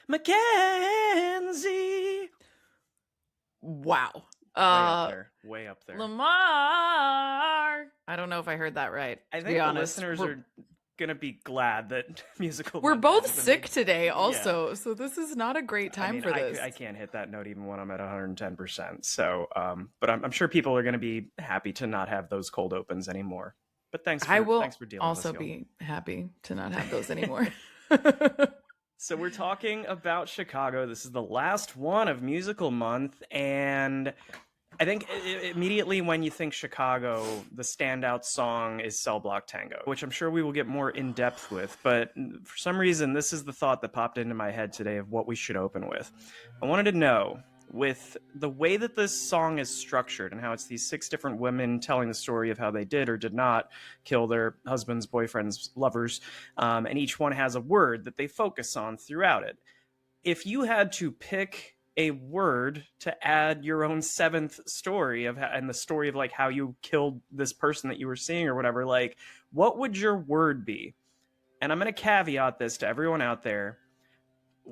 Mackenzie. Wow. Way up there. Way up there. Lamar. I don't know if I heard that right. I to think be the honest. listeners are gonna be glad that musical. We're Monday both has been sick made. today, also, so this is not a great time for this. I can't hit that note even when I'm at 110%. So, but I'm sure people are going to be happy to not have those cold opens anymore. But thanks for dealing with us. Also be happy to not have those anymore. So we're talking about Chicago. This is the last one of musical month, and I think immediately when you think Chicago, the standout song is Cell Block Tango, which I'm sure we will get more in depth with. But for some reason, this is the thought that popped into my head today of what we should open with. I wanted to know, with the way that this song is structured and how it's these 6 different women telling the story of how they did or did not kill their husbands, boyfriends, lovers, and each one has a word that they focus on throughout it. If you had to pick a word to add your own 7th story of and the story of like how you killed this person that you were seeing or whatever, like what would your word be? And I'm going to caveat this to everyone out there.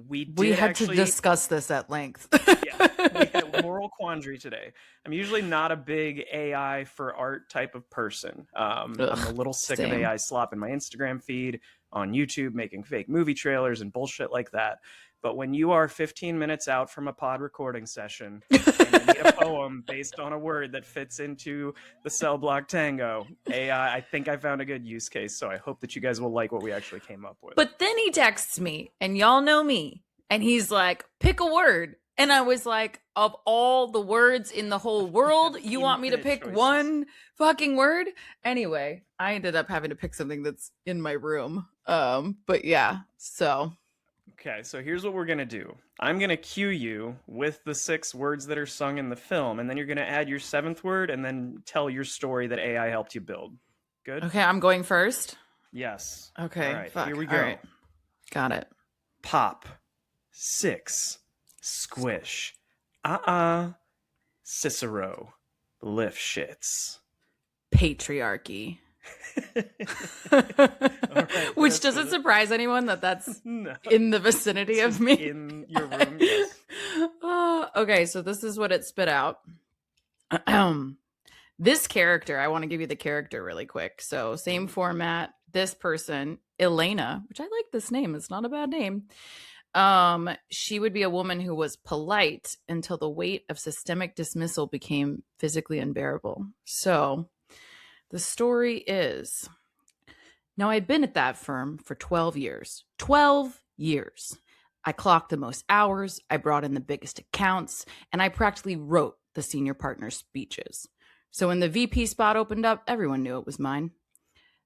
We had to discuss this at length. Yeah, we had a moral quandary today. I'm usually not a big AI for art type of person. I'm a little sick of AI slop in my Instagram feed, on YouTube, making fake movie trailers and bullshit like that. But when you are 15 minutes out from a pod recording session and you need a poem based on a word that fits into the Cell Block Tango, AI, I think I found a good use case. So I hope that you guys will like what we actually came up with. But then he texts me, and y'all know me, and he's like, pick a word. And I was like, of all the words in the whole world, you want me to pick one fucking word? Anyway, I ended up having to pick something that's in my room. But yeah, so. Okay, so here's what we're going to do. I'm going to cue you with the 6 words that are sung in the film, and then you're going to add your 7th word and then tell your story that AI helped you build. Good? Okay, I'm going first? Yes. Okay, all right, here we go. All right. Got it. Pop. 6. Squish. Cicero. Lift shits. Patriarchy. Right, which doesn't surprise anyone that's no. In the vicinity of me. In your room, yes. Okay, so this is what it spit out. This character, I want to give you the character really quick. So same format. This person, Elena, which I like this name. It's not a bad name. She would be a woman who was polite until the weight of systemic dismissal became physically unbearable. So the story is, now I'd been at that firm for 12 years. 12 years. I clocked the most hours, I brought in the biggest accounts, and I practically wrote the senior partner's speeches. So when the VP spot opened up, everyone knew it was mine.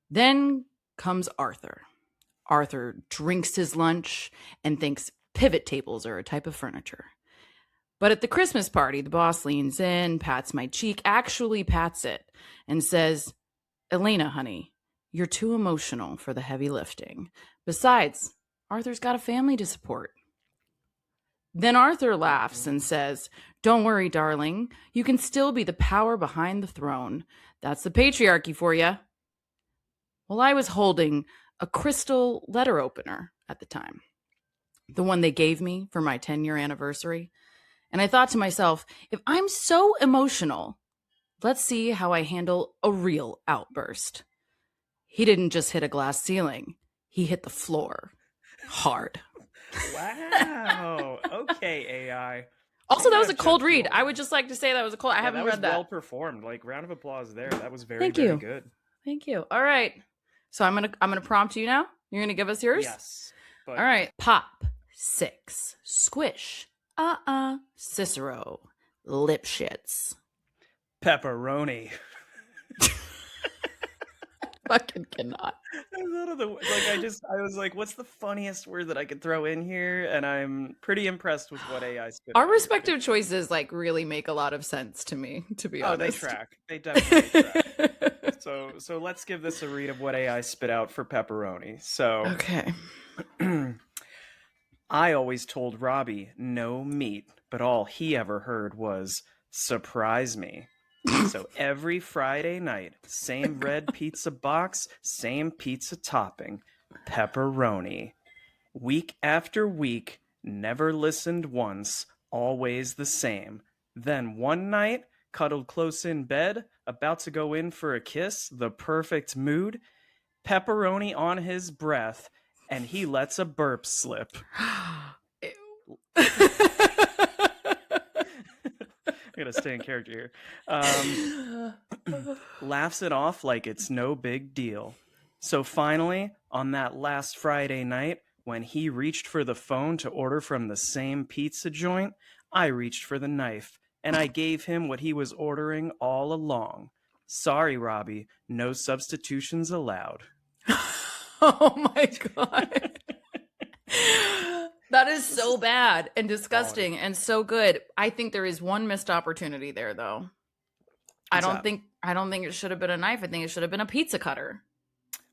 Then comes Arthur. Arthur drinks his lunch and thinks pivot tables are a type of furniture. But at the Christmas party, the boss leans in, pats my cheek, actually pats it, and says, Elena, honey, you're too emotional for the heavy lifting. Besides, Arthur's got a family to support. Then Arthur laughs and says, don't worry, darling. You can still be the power behind the throne. That's the patriarchy for you. Well, I was holding a crystal letter opener at the time, the one they gave me for my 10-year anniversary. And I thought to myself, if I'm so emotional, let's see how I handle a real outburst. He didn't just hit a glass ceiling. He hit the floor hard. Wow. Okay, AI. Also, that was a cold read. I would just like to say that was a cold. I haven't read that. Well performed. Like, round of applause there. That was very good. Thank you. All right. So I'm gonna prompt you now. You're gonna give us yours? Yes. All right. Pop. 6. Squish. Cicero. Lip shits. Pepperoni. Fucking cannot. I was like, what's the funniest word that I could throw in here? And I'm pretty impressed with what AI spit. Our respective choices like really make a lot of sense to me, to be honest. Oh, they track. They definitely track. So let's give this a read of what AI spit out for pepperoni. So okay. I always told Robbie no meat, but all he ever heard was surprise me. So every Friday night, same red pizza box, same pizza topping, pepperoni. Week after week, Never listened once, always the same. Then one night, cuddled close in bed, about to go in for a kiss, the perfect mood, pepperoni on his breath, and he lets a burp slip. I gotta stay in character here. Laughs it off like it's no big deal. So finally, on that last Friday night, when he reached for the phone to order from the same pizza joint, I reached for the knife, and I gave him what he was ordering all along. Sorry, Robbie, no substitutions allowed. Oh my God. That is so bad and disgusting and so good. I think there is one missed opportunity there, though. I don't think it should have been a knife. I think it should have been a pizza cutter.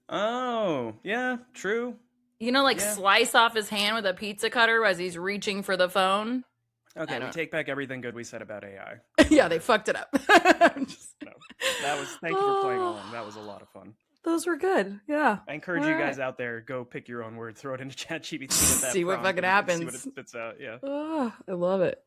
Oh, yeah, true. You know, like slice off his hand with a pizza cutter as he's reaching for the phone. Okay, we take back everything good we said about AI. Yeah, they fucked it up. No, thank you for playing along. That was a lot of fun. Those were good. Yeah. I encourage you guys out there, go pick your own word, throw it into ChatGPT with that see what fucking happens. See what it spits out. Yeah. Oh, I love it.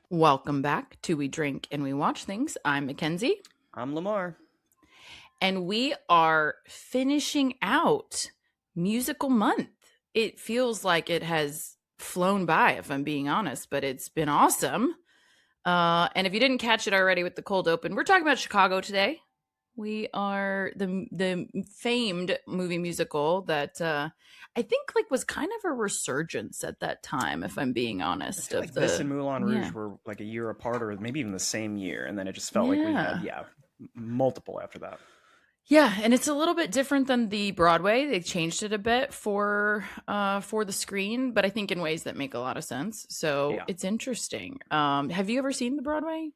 Welcome back to We Drink and We Watch Things. I'm Mackenzie. I'm Lamar. And we are finishing out Musical Month. It feels like it has flown by, if I'm being honest, but it's been awesome. And if you didn't catch it already with the cold open, we're talking about Chicago today. We are the famed movie musical that I think like was kind of a resurgence at that time, if I'm being honest. Like this and Moulin Rouge were like a year apart, or maybe even the same year, and then it just felt like we had multiple after that. Yeah, and it's a little bit different than the Broadway. They changed it a bit for the screen, but I think in ways that make a lot of sense. So it's interesting. Have you ever seen the Broadway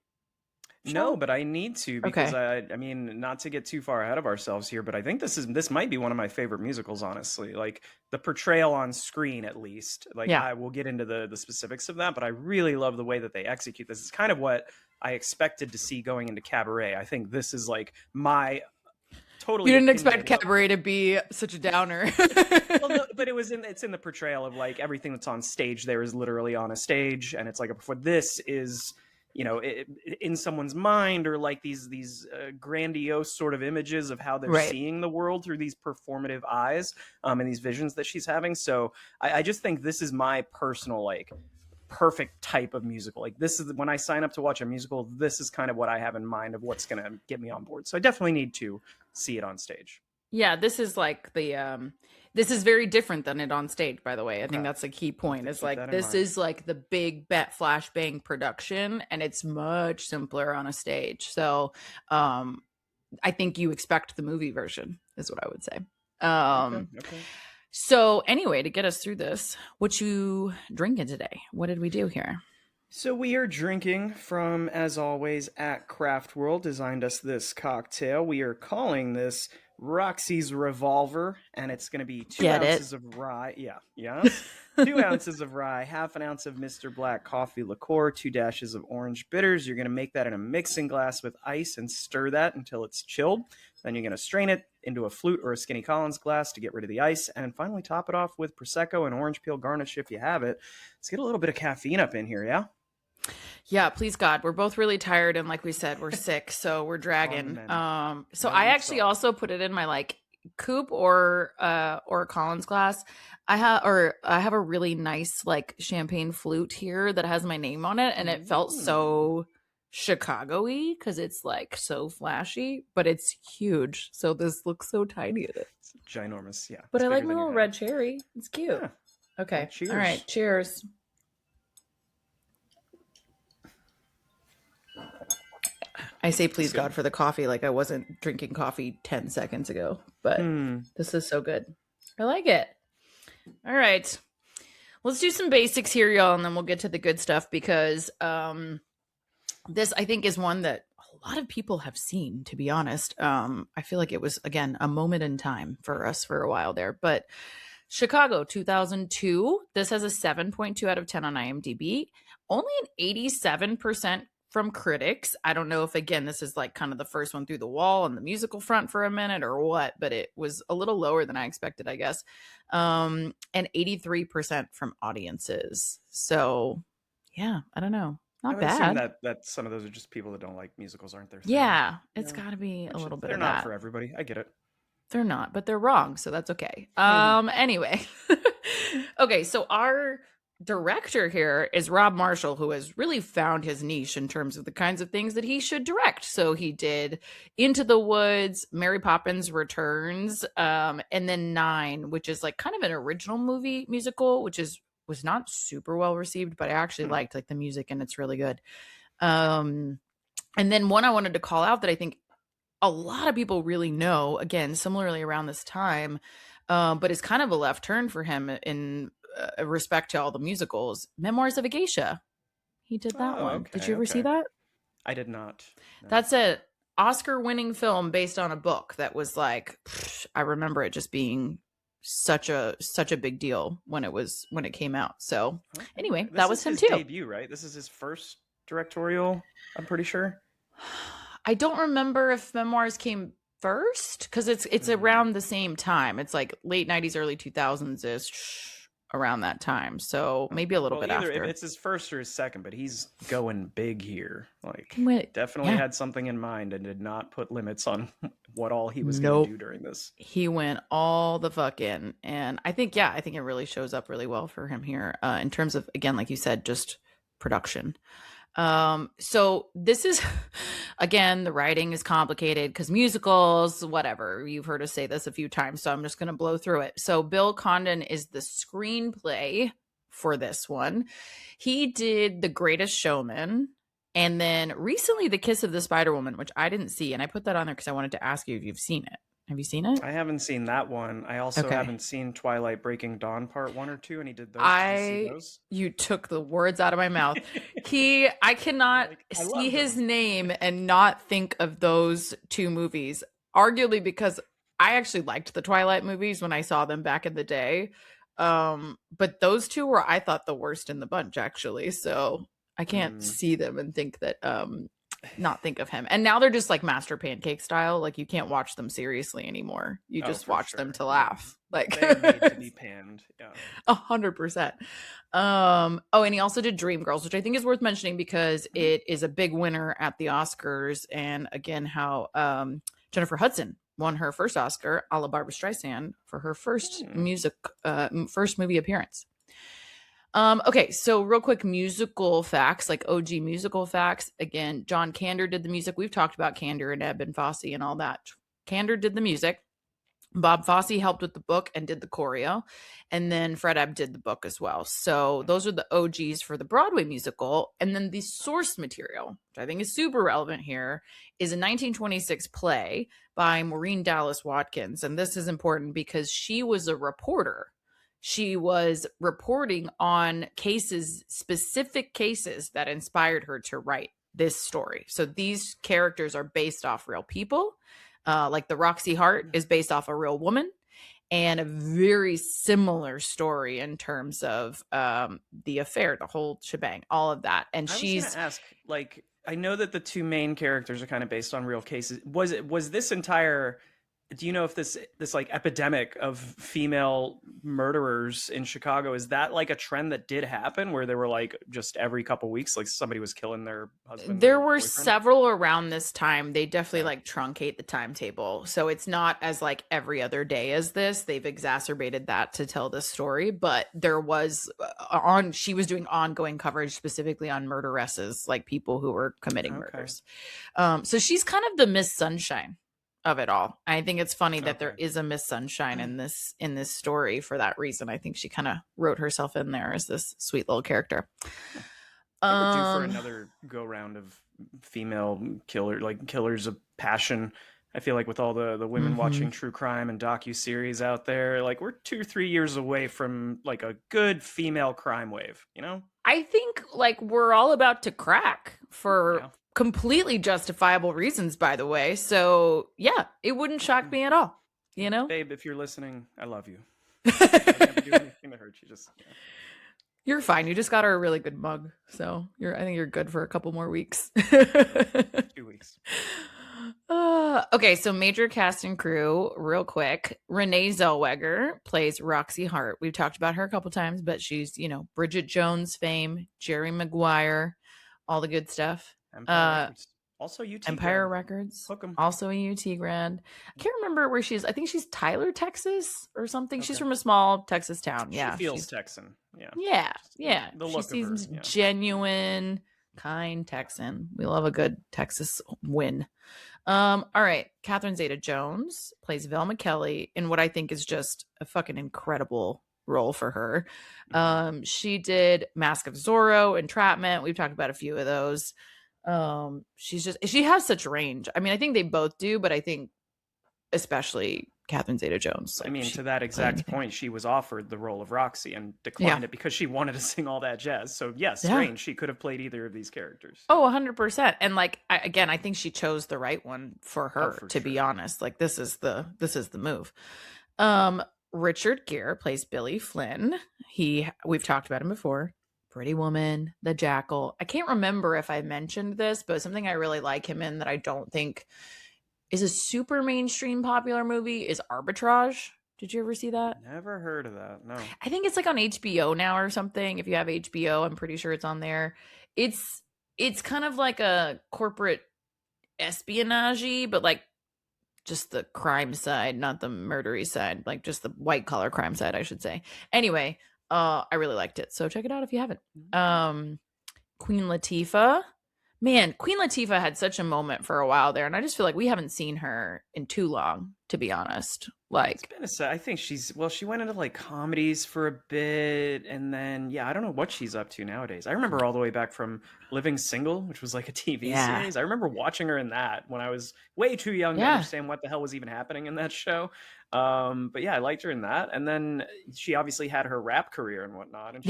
show? No, but I need to because I mean, not to get too far ahead of ourselves here, but I think this might be one of my favorite musicals, honestly. Like the portrayal on screen, at least. Like I will get into the specifics of that, but I really love the way that they execute this. It's kind of what I expected to see going into Cabaret. I think this is like my totally. You didn't expect Cabaret to be such a downer. Well, no, but it's in the portrayal of like everything that's on stage there is literally on a stage, and it's like before this is, you know, in someone's mind, or like these grandiose sort of images of how they're seeing the world through these performative eyes, and these visions that she's having. So I just think this is my personal like perfect type of musical. Like this is when I sign up to watch a musical, this is kind of what I have in mind of what's going to get me on board. So I definitely need to see it on stage. Yeah, this is like the this is very different than it on stage, by the way. I think that's a key point. It's like this is like the big bet flashbang production, and it's much simpler on a stage. So I think you expect the movie version is what I would say. Okay. So anyway, to get us through this, what you drinking today? What did we do here? So we are drinking from, as always, at Craft World, designed us this cocktail. We are calling this Roxie's Revolver, and it's going to be 2 ounces of rye. Yeah. 2 ounces of rye, half an ounce of Mr. Black coffee liqueur, 2 dashes of orange bitters. You're going to make that in a mixing glass with ice and stir that until it's chilled. Then you're going to strain it into a flute or a Skinny Collins glass to get rid of the ice. And finally top it off with Prosecco and orange peel garnish if you have it. Let's get a little bit of caffeine up in here, yeah? Yeah, please God. We're both really tired, and like we said, we're sick, so we're dragging. So I actually also put it in my like coupe or Collins glass. I have a really nice like champagne flute here that has my name on it, and it felt so Chicago-y because it's like so flashy, but it's huge. So this looks so tiny. It's ginormous, yeah. But I like my little red cherry. It's cute. Yeah. Okay. Well, cheers. All right. Cheers. I say please God for the coffee like I wasn't drinking coffee 10 seconds ago, but this is so good. I like it. All right. Let's do some basics here, y'all, and then we'll get to the good stuff because this, I think, is one that a lot of people have seen, to be honest. I feel like it was, again, a moment in time for us for a while there, but Chicago 2002, this has a 7.2 out of 10 on IMDb. only an 87% from critics. I don't know if, again, this is like kind of the first one through the wall on the musical front for a minute or what, but it was a little lower than I expected, I guess. And 83% from audiences. So yeah, I don't know. Not I would assume bad. that some of those are just people that don't like musicals, aren't their thing. Yeah, You it's know? got to be a little bit They're of not that. for everybody. I get it. They're not, but they're wrong, so that's okay. Anyway. Okay, so our director here is Rob Marshall, who has really found his niche in terms of the kinds of things that he should direct. So he did Into the Woods, Mary Poppins Returns, and then Nine, which is like kind of an original movie musical, which was not super well received, but I actually liked like the music and it's really good. And then one I wanted to call out that I think a lot of people really know, again, similarly around this time, but it's kind of a left turn for him in respect to all the musicals. Memoirs of a Geisha. He did that one. Okay, Did you ever see that? I did not. No. That's a Oscar-winning film based on a book that was like, I remember it just being such a big deal when it came out. So anyway, that was him too. Debut, right? This is his first directorial, I'm pretty sure. I don't remember if Memoirs came first because it's around the same time. It's like late 90s, early 2000s ish, around that time. So maybe a little bit after. If it's his first or his second, but he's going big here. Like, Wait, definitely had something in mind and did not put limits on what all he was going to do during this. He went all the fuck in, and I think it really shows up really well for him here in terms of, again, like you said, just production. So this is, again, the writing is complicated because musicals, whatever, you've heard us say this a few times, so I'm just going to blow through it. So Bill Condon is the screenplay for this one. He did The Greatest Showman and then recently The Kiss of the Spider Woman, which I didn't see, and I put that on there because I wanted to ask you if you've seen it. Have you seen it? I haven't seen that one. I also haven't seen Twilight Breaking Dawn Part 1 or 2, and he did those. Did you see those? You took the words out of my mouth. I cannot see his name and not think of those two movies, arguably because I actually liked the Twilight movies when I saw them back in the day. But those two were, I thought, the worst in the bunch, actually. So I can't see them and think that not think of him. And now they're just like Master Pancake style. Like you can't watch them seriously anymore. You just watch them to laugh. Like they're made to be panned. Yeah. 100%. And he also did Dreamgirls, which I think is worth mentioning because it is a big winner at the Oscars. And again, how Jennifer Hudson won her first Oscar, a la Barbra Streisand, for her first movie appearance. Okay, so real quick musical facts, like OG musical facts. Again, John Kander did the music. We've talked about Kander and Ebb and Fosse and all that. Kander did the music. Bob Fosse helped with the book and did the choreo. And then Fred Ebb did the book as well. So those are the OGs for the Broadway musical. And then the source material, which I think is super relevant here, is a 1926 play by Maureen Dallas Watkins. And this is important because she was a reporter. She was reporting on specific cases that inspired her to write this story. So these characters are based off real people. Like the Roxie Hart is based off a real woman, and a very similar story in terms of the affair, the whole shebang, all of that. And she's going to ask, like, I know that the two main characters are kind of based on real cases. Was this entire... Do you know if this like epidemic of female murderers in Chicago, is that like a trend that did happen where they were like just every couple weeks, like somebody was killing their husband? There were several around this time. They definitely like truncate the timetable. So it's not as like every other day as this. They've exacerbated that to tell this story. But there was she was doing ongoing coverage specifically on murderesses, like people who were committing murders. So she's kind of the Miss Sunshine of it all. I think it's funny that there is a Miss Sunshine in this story for that reason. I think she kind of wrote herself in there as this sweet little character. We're due for another go round of female killers of passion. I feel like with all the women watching true crime and docu-series out there, like we're 2 or 3 years away from like a good female crime wave, you know? I think like we're all about to crack for completely justifiable reasons, by the way. So yeah, it wouldn't shock me at all, you know? Babe, if you're listening, I love you. I never do anything to hurt you. Just You're fine. You just got her a really good mug. So I think you're good for a couple more weeks. 2 weeks. Okay, so major cast and crew, real quick. Renée Zellweger plays Roxie Hart. We've talked about her a couple times, but she's, Bridget Jones fame, Jerry Maguire, all the good stuff. Empire Records. Also UT Empire grad. Records. Hook 'em. Also a UT grad. I can't remember where she's. I think she's Tyler, Texas or something. Okay. She's from a small Texas town. Yeah. She feels Texan. Yeah. Yeah. The She look of her, seems yeah. genuine, kind Texan. We love a good Texas win. All right. Catherine Zeta-Jones plays Velma Kelly in what I think is just a fucking incredible role for her. She did Mask of Zorro, Entrapment. We've talked about a few of those. She has such range. I mean, I think they both do, but I think especially Catherine Zeta-Jones. I mean, to that exact point, she was offered the role of Roxy and declined it because she wanted to sing all that jazz. So yes, range. She could have played either of these characters. Oh, 100%. And like, I think she chose the right one for her, to be honest. Like, this is the move. Richard Gere plays Billy Flynn. We've talked about him before. Pretty Woman, The Jackal. I can't remember if I mentioned this, but something I really like him in that I don't think is a super mainstream popular movie is Arbitrage. Did you ever see that? Never heard of that. No. I think it's like on HBO now or something. If you have HBO, I'm pretty sure it's on there. It's kind of like a corporate espionage, but like just the crime side, not the murdery side, like just the white collar crime side, I should say. Anyway, I really liked it. So check it out if you haven't. Queen Latifah. Man, Queen Latifah had such a moment for a while there, and I just feel like we haven't seen her in too long, to be honest. Like, it's been I think she went into like comedies for a bit, and then I don't know what she's up to nowadays. I remember all the way back from Living Single, which was like a TV series. I remember watching her in that when I was way too young to understand what the hell was even happening in that show. But I liked her in that, and then she obviously had her rap career and whatnot. And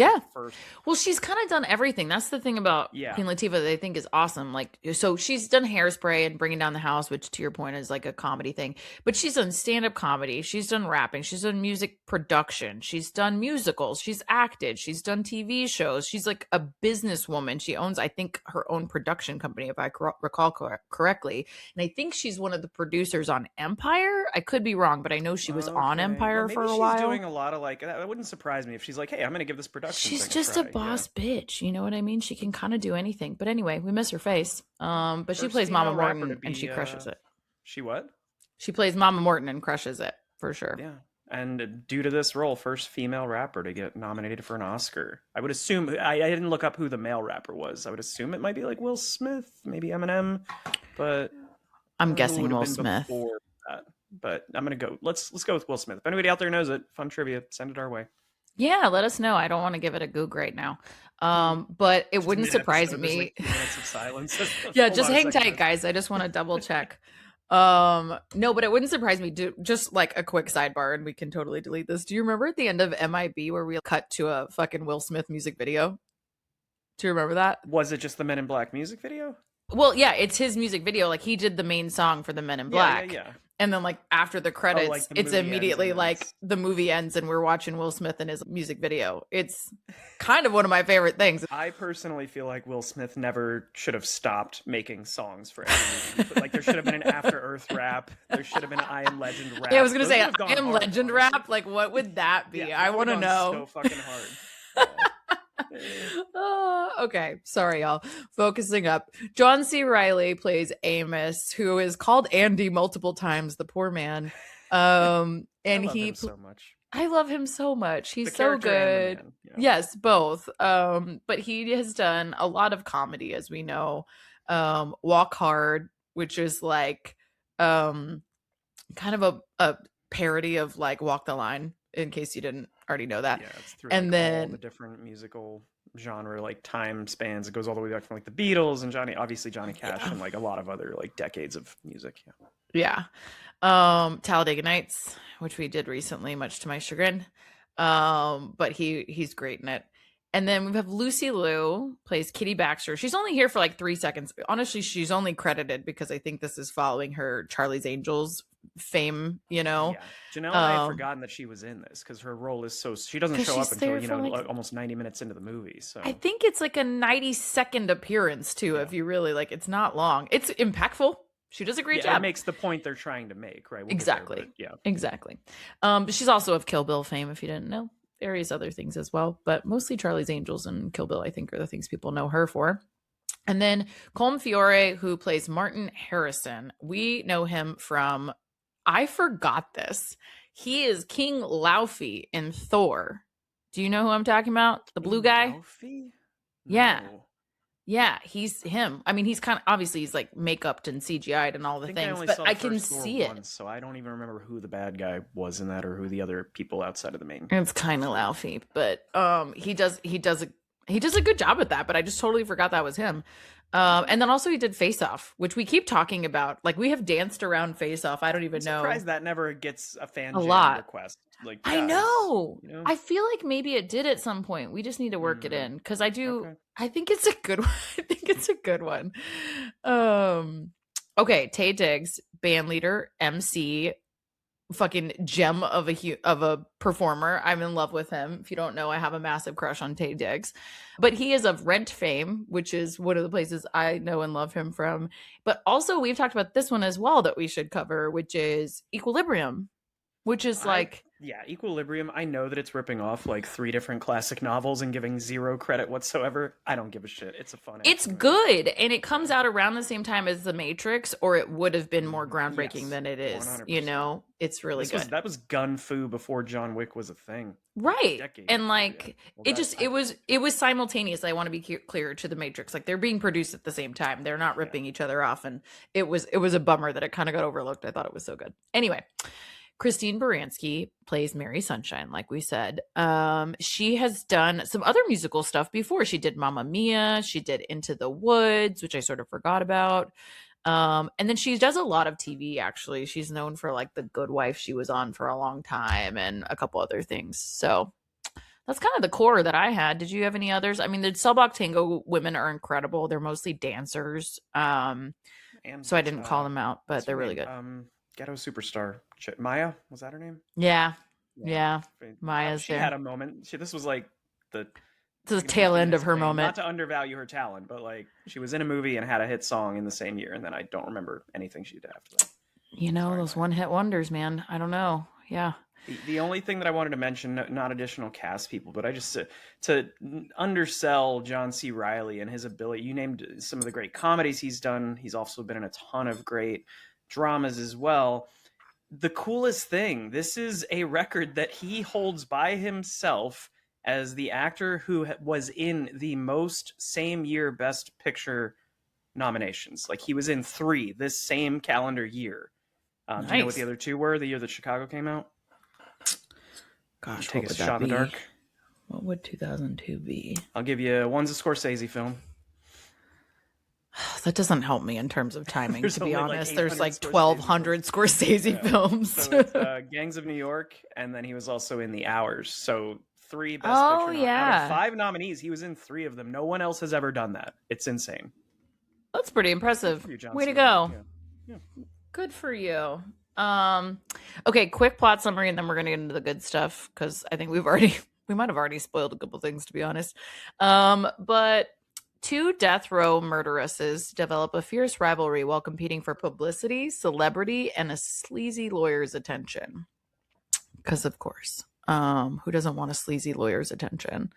well, she's kind of done everything. That's the thing about Queen Latifah that I think is awesome. Like, so she's done Hairspray and Bringing Down the House, which to your point is like a comedy thing, but she's done stand-up comedy, she's done rapping, she's done music production, she's done musicals, she's acted, she's done TV shows. She's like a businesswoman. She owns, I think, her own production company, if I recall correctly, and I think she's one of the producers on Empire. I could be wrong, but I know she was on Empire for a while. She's doing a lot of like that. Wouldn't surprise me if she's like, hey, I'm going to give this production. She's just a boss bitch. You know what I mean? She can kind of do anything. But anyway, we miss her face. But she plays Mama Morton and she crushes it. She what? She plays Mama Morton and crushes it for sure. Yeah. And due to this role, first female rapper to get nominated for an Oscar. I would assume, I didn't look up who the male rapper was. I would assume it might be like Will Smith, maybe Eminem, but I'm guessing Will Smith. But I'm gonna go. Let's go with Will Smith. If anybody out there knows it, fun trivia, send it our way. Yeah, let us know. I don't want to give it a goog right now. But it wouldn't surprise me. Like minutes of silence. Yeah, just hang tight, guys. I just want to double check. No, but it wouldn't surprise me. Just like a quick sidebar, and we can totally delete this. Do you remember at the end of MIB where we cut to a fucking Will Smith music video? Do you remember that? Was it just the Men in Black music video? Well, yeah, it's his music video. Like, he did the main song for the Men in Black. Yeah. And then, like, after the credits, like it's immediately like the movie ends and we're watching Will Smith in his music video. It's kind of one of my favorite things. I personally feel like Will Smith never should have stopped making songs for every movie. Like, there should have been an After Earth rap. There should have been an I Am Legend rap. Yeah, I was going to say, I Am Legend rap? Like, what would that be? Yeah, I want to know. So fucking hard. Okay, sorry y'all. Focusing up. John C. Reilly plays Amos, who is called Andy multiple times, the poor man. And I love him so much. I love him so much. He's so good. Yes, both. But he has done a lot of comedy, as we know. Walk Hard, which is like kind of a parody of like Walk the Line, in case you didn't already know that. Yeah, it's through and like then all the different musical genre, like time spans. It goes all the way back from like the Beatles and Johnny Cash and like a lot of other like decades of music. Yeah. Talladega Nights, which we did recently, much to my chagrin. But he's great in it. And then we have Lucy Liu, plays Kitty Baxter. She's only here for like 3 seconds. Honestly, she's only credited because I think this is following her Charlie's Angels fame, you know. Yeah, Janelle and I had forgotten that she was in this because her role is she doesn't 'Cause show up she's until there for, like, almost 90 minutes into the movie. So I think it's like a 90-second appearance too, Yeah. if you really like. It's not long. It's impactful. She does a great yeah, job. it makes the point they're trying to make, right? We'll get Exactly. there, but yeah. Exactly. But she's also of Kill Bill fame, if you didn't know. Various other things as well, but mostly Charlie's Angels and Kill Bill, I think, are the things people know her for. And then Colm Fiore, who plays Martin Harrison. We know him from, I forgot this. He is King Laufey in Thor. Do you know who I'm talking about? The blue guy? Laufey? Yeah. No. Yeah, he's him. I mean, he's kind of, obviously he's like makeuped and CGI'd and all the things, but I can see it. Once, so I don't even remember who the bad guy was in that or who the other people outside of the main. It's kind of Laufey, but he does a good job at that, but I just totally forgot that was him. And then also he did Face Off, which we keep talking about. Like, we have danced around Face Off. I don't even know. I'm surprised that never gets a fan jam lot. request. Like, I know. You know. I feel like maybe it did at some point. We just need to work it in, because I do. Okay. I think it's a good one. I think it's a good one. Okay, Taye Diggs, band leader, MC, fucking gem of a performer. I'm in love with him. If you don't know, I have a massive crush on Taye Diggs. But he is of Rent fame, which is one of the places I know and love him from. But also, we've talked about this one as well that we should cover, which is Equilibrium, which is yeah, Equilibrium. I know that it's ripping off like 3 different classic novels and giving 0 credit whatsoever. I don't give a shit. It's a fun. It's good, and it comes out around the same time as The Matrix, or it would have been more groundbreaking than it is. 100%. You know, it's really good. That was gun fu before John Wick was a thing, right? Decades and ago, like yeah. Well, it was simultaneous. I want to be clear to The Matrix. Like, they're being produced at the same time. They're not ripping each other off, and it was a bummer that it kind of got overlooked. I thought it was so good. Anyway. Christine Baranski plays Mary Sunshine, like we said. She has done some other musical stuff before. She did Mamma Mia. She did Into the Woods, which I sort of forgot about. And then she does a lot of TV, actually. She's known for like The Good Wife she was on for a long time and a couple other things. So that's kind of the core that I had. Did you have any others? I mean, the Selbach Tango women are incredible. They're mostly dancers. So I didn't call them out, but they're really good. Ghetto Superstar Maya, was that her name? Yeah. Maya's she there. Had a moment. This was like the tail end of her moment. Not to undervalue her talent, but like, she was in a movie and had a hit song in the same year, and then I don't remember anything she did after that. You know, those one-hit wonders, man. I don't know. Yeah. The only thing that I wanted to mention, not additional cast people, but I just to undersell John C. Reilly and his ability. You named some of the great comedies he's done. He's also been in a ton of great dramas as well. The coolest thing, this is a record that he holds by himself as the actor who was in the most same year Best Picture nominations. Like, he was in 3 this same calendar year. Nice. Do you know what the other 2 were? The year that Chicago came out? Gosh, take a shot in the dark. What would 2002 be? I'll give you one's a Scorsese film. That doesn't help me in terms of timing, to be honest. There's like 1,200 Scorsese films. So it's Gangs of New York, and then he was also in The Hours. So 3 Best Picture. Out of 5 nominees, he was in 3 of them. No one else has ever done that. It's insane. That's pretty impressive. Way to go. Yeah. Good for you. Okay, quick plot summary, and then we're going to get into the good stuff, because I think we might have already spoiled a couple things, to be honest. But 2 death row murderesses develop a fierce rivalry while competing for publicity, celebrity, and a sleazy lawyer's attention. Because, of course, who doesn't want a sleazy lawyer's attention?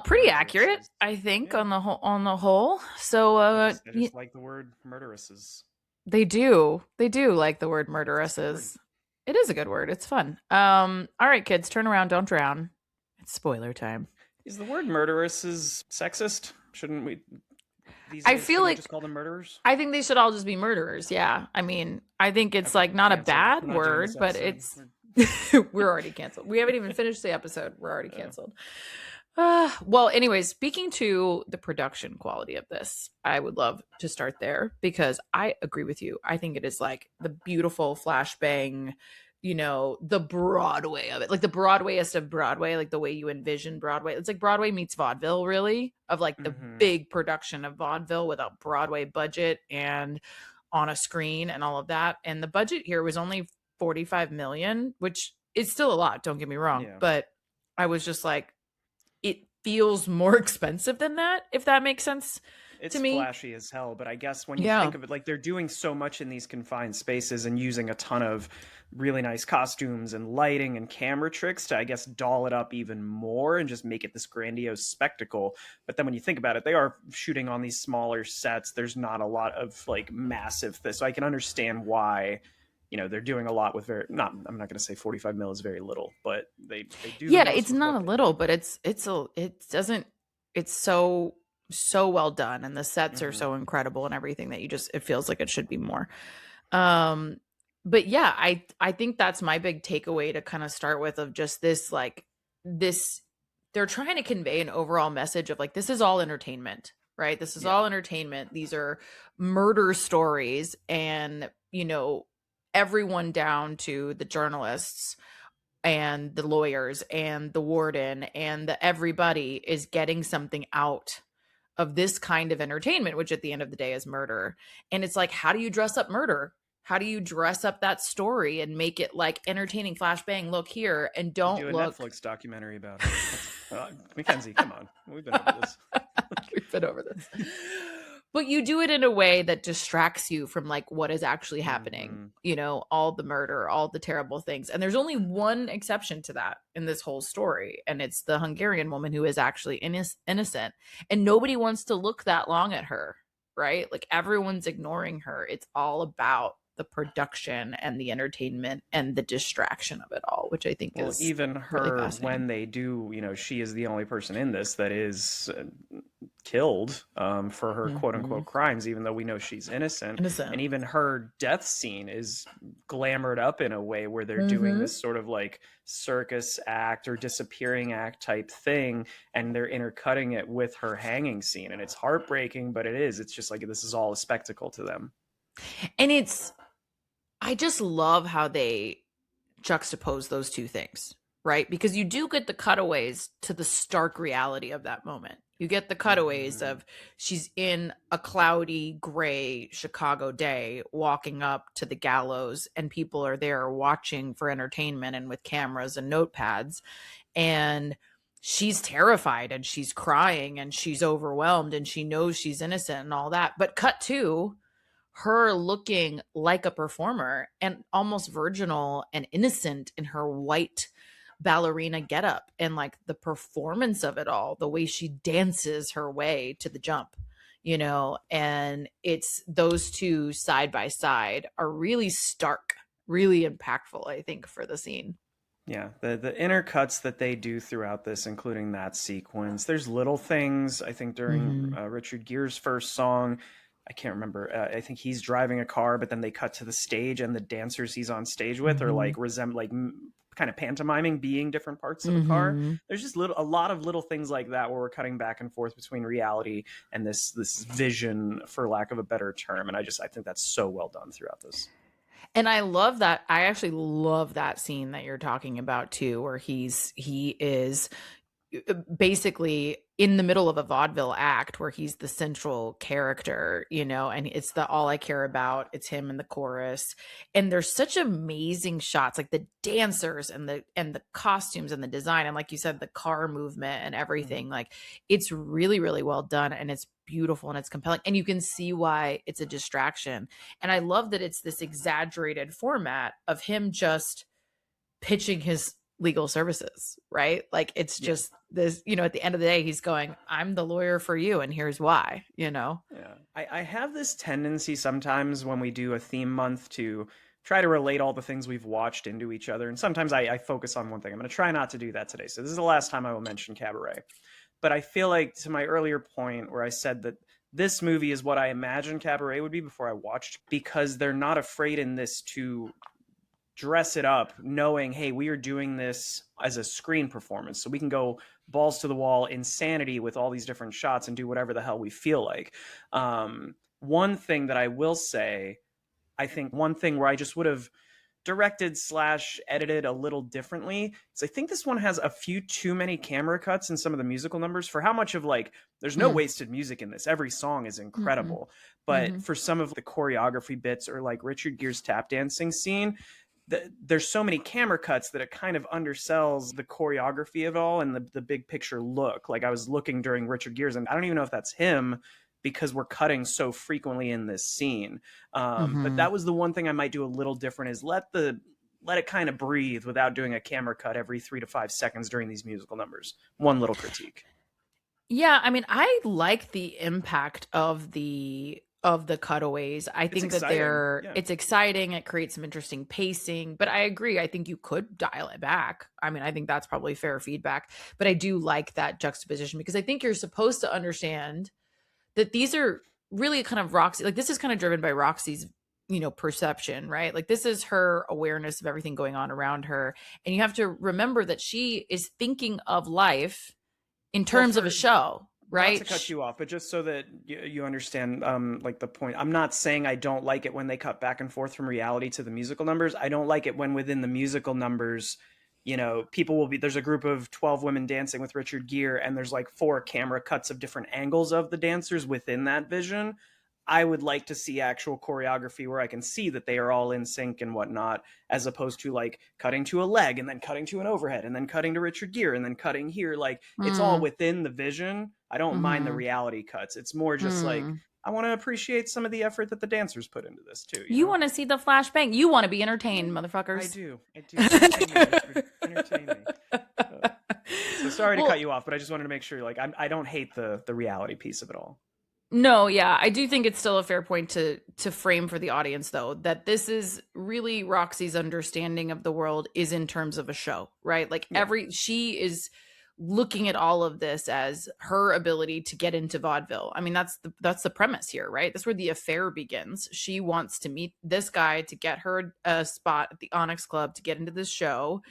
Pretty accurate, I think, on the whole. So, I just like the word murderesses. They do like the word murderesses. It is a good word. It's fun. All right, kids, turn around, don't drown. It's spoiler time. Is the word murderesses sexist? Shouldn't we? I feel like just call them murderers. I think they should all just be murderers. Yeah. I mean, I think it's like not canceled. A bad word, but it's we're already canceled. We haven't even finished the episode. We're already canceled. Well, anyways, speaking to the production quality of this, I would love to start there, because I agree with you. I think it is like the beautiful flashbang, you know, the Broadway of it, like the Broadwayest of Broadway, like the way you envision Broadway. It's like Broadway meets vaudeville, really, of like the big production of vaudeville with a Broadway budget. And on a screen and all of that. And the budget here was only 45 million, which is still a lot, don't get me wrong. Yeah. But I was just like, it feels more expensive than that, if that makes sense It's to me. flashy as hell, but I guess when you think of it, like they're doing so much in these confined spaces and using a ton of really nice costumes and lighting and camera tricks to, I guess, doll it up even more and just make it this grandiose spectacle. But then when you think about it, they are shooting on these smaller sets. There's not a lot of like massive so I can understand why, you know, they're doing a lot with I'm not going to say 45 mil is very little, but they do. Yeah, it's not a little, but it's so well done, and the sets are so incredible and everything that it feels like it should be more. But yeah, I think that's my big takeaway to kind of start with, of just this, like, this, they're trying to convey an overall message of like, this is all entertainment, right? This is all entertainment. These are murder stories, and, you know, everyone down to the journalists and the lawyers and the warden and everybody is getting something out of this kind of entertainment, which at the end of the day is murder. And it's like, how do you dress up murder? How do you dress up that story and make it like entertaining? Flashbang, look here, and don't do a look. Netflix documentary about it. Mackenzie, come on, we've been over this. We've been over this. But you do it in a way that distracts you from like what is actually happening, you know, all the murder, all the terrible things. And there's only one exception to that in this whole story. And it's the Hungarian woman who is actually innocent. And nobody wants to look that long at her, right? Like everyone's ignoring her. It's all about the production and the entertainment and the distraction of it all, which I think is even her, really when they do, you know, she is the only person in this that is killed for her quote unquote crimes, even though we know she's innocent. And even her death scene is glamoured up in a way where they're doing this sort of like circus act or disappearing act type thing, and they're intercutting it with her hanging scene, and it's heartbreaking, but it's just like, this is all a spectacle to them. And I just love how they juxtapose those two things, right? Because you do get the cutaways to the stark reality of that moment. You get the cutaways of she's in a cloudy, gray Chicago day walking up to the gallows, and people are there watching for entertainment and with cameras and notepads. And she's terrified and she's crying and she's overwhelmed and she knows she's innocent and all that. But cut to her looking like a performer and almost virginal and innocent in her white ballerina getup, and like the performance of it all, the way she dances her way to the jump, you know. And it's those two side by side are really stark, really impactful, I think, for the scene. Yeah, the intercuts that they do throughout this, including that sequence, there's little things. I think during Richard Gere's first song, I can't remember. I think he's driving a car, but then they cut to the stage, and the dancers he's on stage with are like kind of pantomiming being different parts of a car. There's just a lot of little things like that where we're cutting back and forth between reality and this vision, for lack of a better term. And I think that's so well done throughout this. And I love that. I actually love that scene that you're talking about too, where he is basically in the middle of a vaudeville act where he's the central character, you know, and it's the all I care about. It's him in the chorus. And there's such amazing shots, like the dancers and the costumes and the design. And like you said, the car movement and everything, like it's really, really well done. And it's beautiful and it's compelling. And you can see why it's a distraction. And I love that it's this exaggerated format of him just pitching his legal services, right? Like it's just this, you know, at the end of the day, he's going, I'm the lawyer for you, and here's why, you know? Yeah. I have this tendency sometimes when we do a theme month to try to relate all the things we've watched into each other. And sometimes I focus on one thing. I'm going to try not to do that today. So this is the last time I will mention Cabaret. But I feel like, to my earlier point where I said that this movie is what I imagined Cabaret would be before I watched, because they're not afraid in this to dress it up, knowing, hey, we are doing this as a screen performance, so we can go balls to the wall insanity with all these different shots and do whatever the hell we feel like. One thing that I will say, I think one thing where I just would have directed / edited a little differently. So I think this one has a few too many camera cuts in some of the musical numbers for how much of like, there's no wasted music in this. Every song is incredible. But for some of the choreography bits or like Richard Gere's tap dancing scene, there's so many camera cuts that it kind of undersells the choreography of it all and the big picture look. Like I was looking during Richard Gere's, and I don't even know if that's him because we're cutting so frequently in this scene. But that was the one thing I might do a little different, is let it kind of breathe without doing a camera cut every 3 to 5 seconds during these musical numbers. One little critique. Yeah, I mean, I like the impact of the cutaways. I think that it's exciting. It creates some interesting pacing, but I agree. I think you could dial it back. I mean, I think that's probably fair feedback, but I do like that juxtaposition because I think you're supposed to understand that these are really kind of Roxie, like this is kind of driven by Roxie's, perception, right? Like this is her awareness of everything going on around her. And you have to remember that she is thinking of life in terms of a show. Right. Not to cut you off, but just so that you understand, like the point. I'm not saying I don't like it when they cut back and forth from reality to the musical numbers. I don't like it when within the musical numbers, people will be, there's a group of 12 women dancing with Richard Gere, and there's like 4 camera cuts of different angles of the dancers within that vision. I would like to see actual choreography where I can see that they are all in sync and whatnot, as opposed to like cutting to a leg and then cutting to an overhead and then cutting to Richard Gere and then cutting here. Like it's all within the vision. I don't mind the reality cuts. It's more just like, I want to appreciate some of the effort that the dancers put into this too. You want to see the flashbang. You want to be entertained, motherfuckers. I do. Entertain me. So sorry to cut you off, but I just wanted to make sure, like, I don't hate the reality piece of it all. No, yeah, I do think it's still a fair point to frame for the audience, though, that this is really Roxie's understanding of the world is in terms of a show, right? Like she is looking at all of this as her ability to get into vaudeville. I mean, that's the premise here, right? That's where the affair begins. She wants to meet this guy to get her a spot at the Onyx Club to get into this show.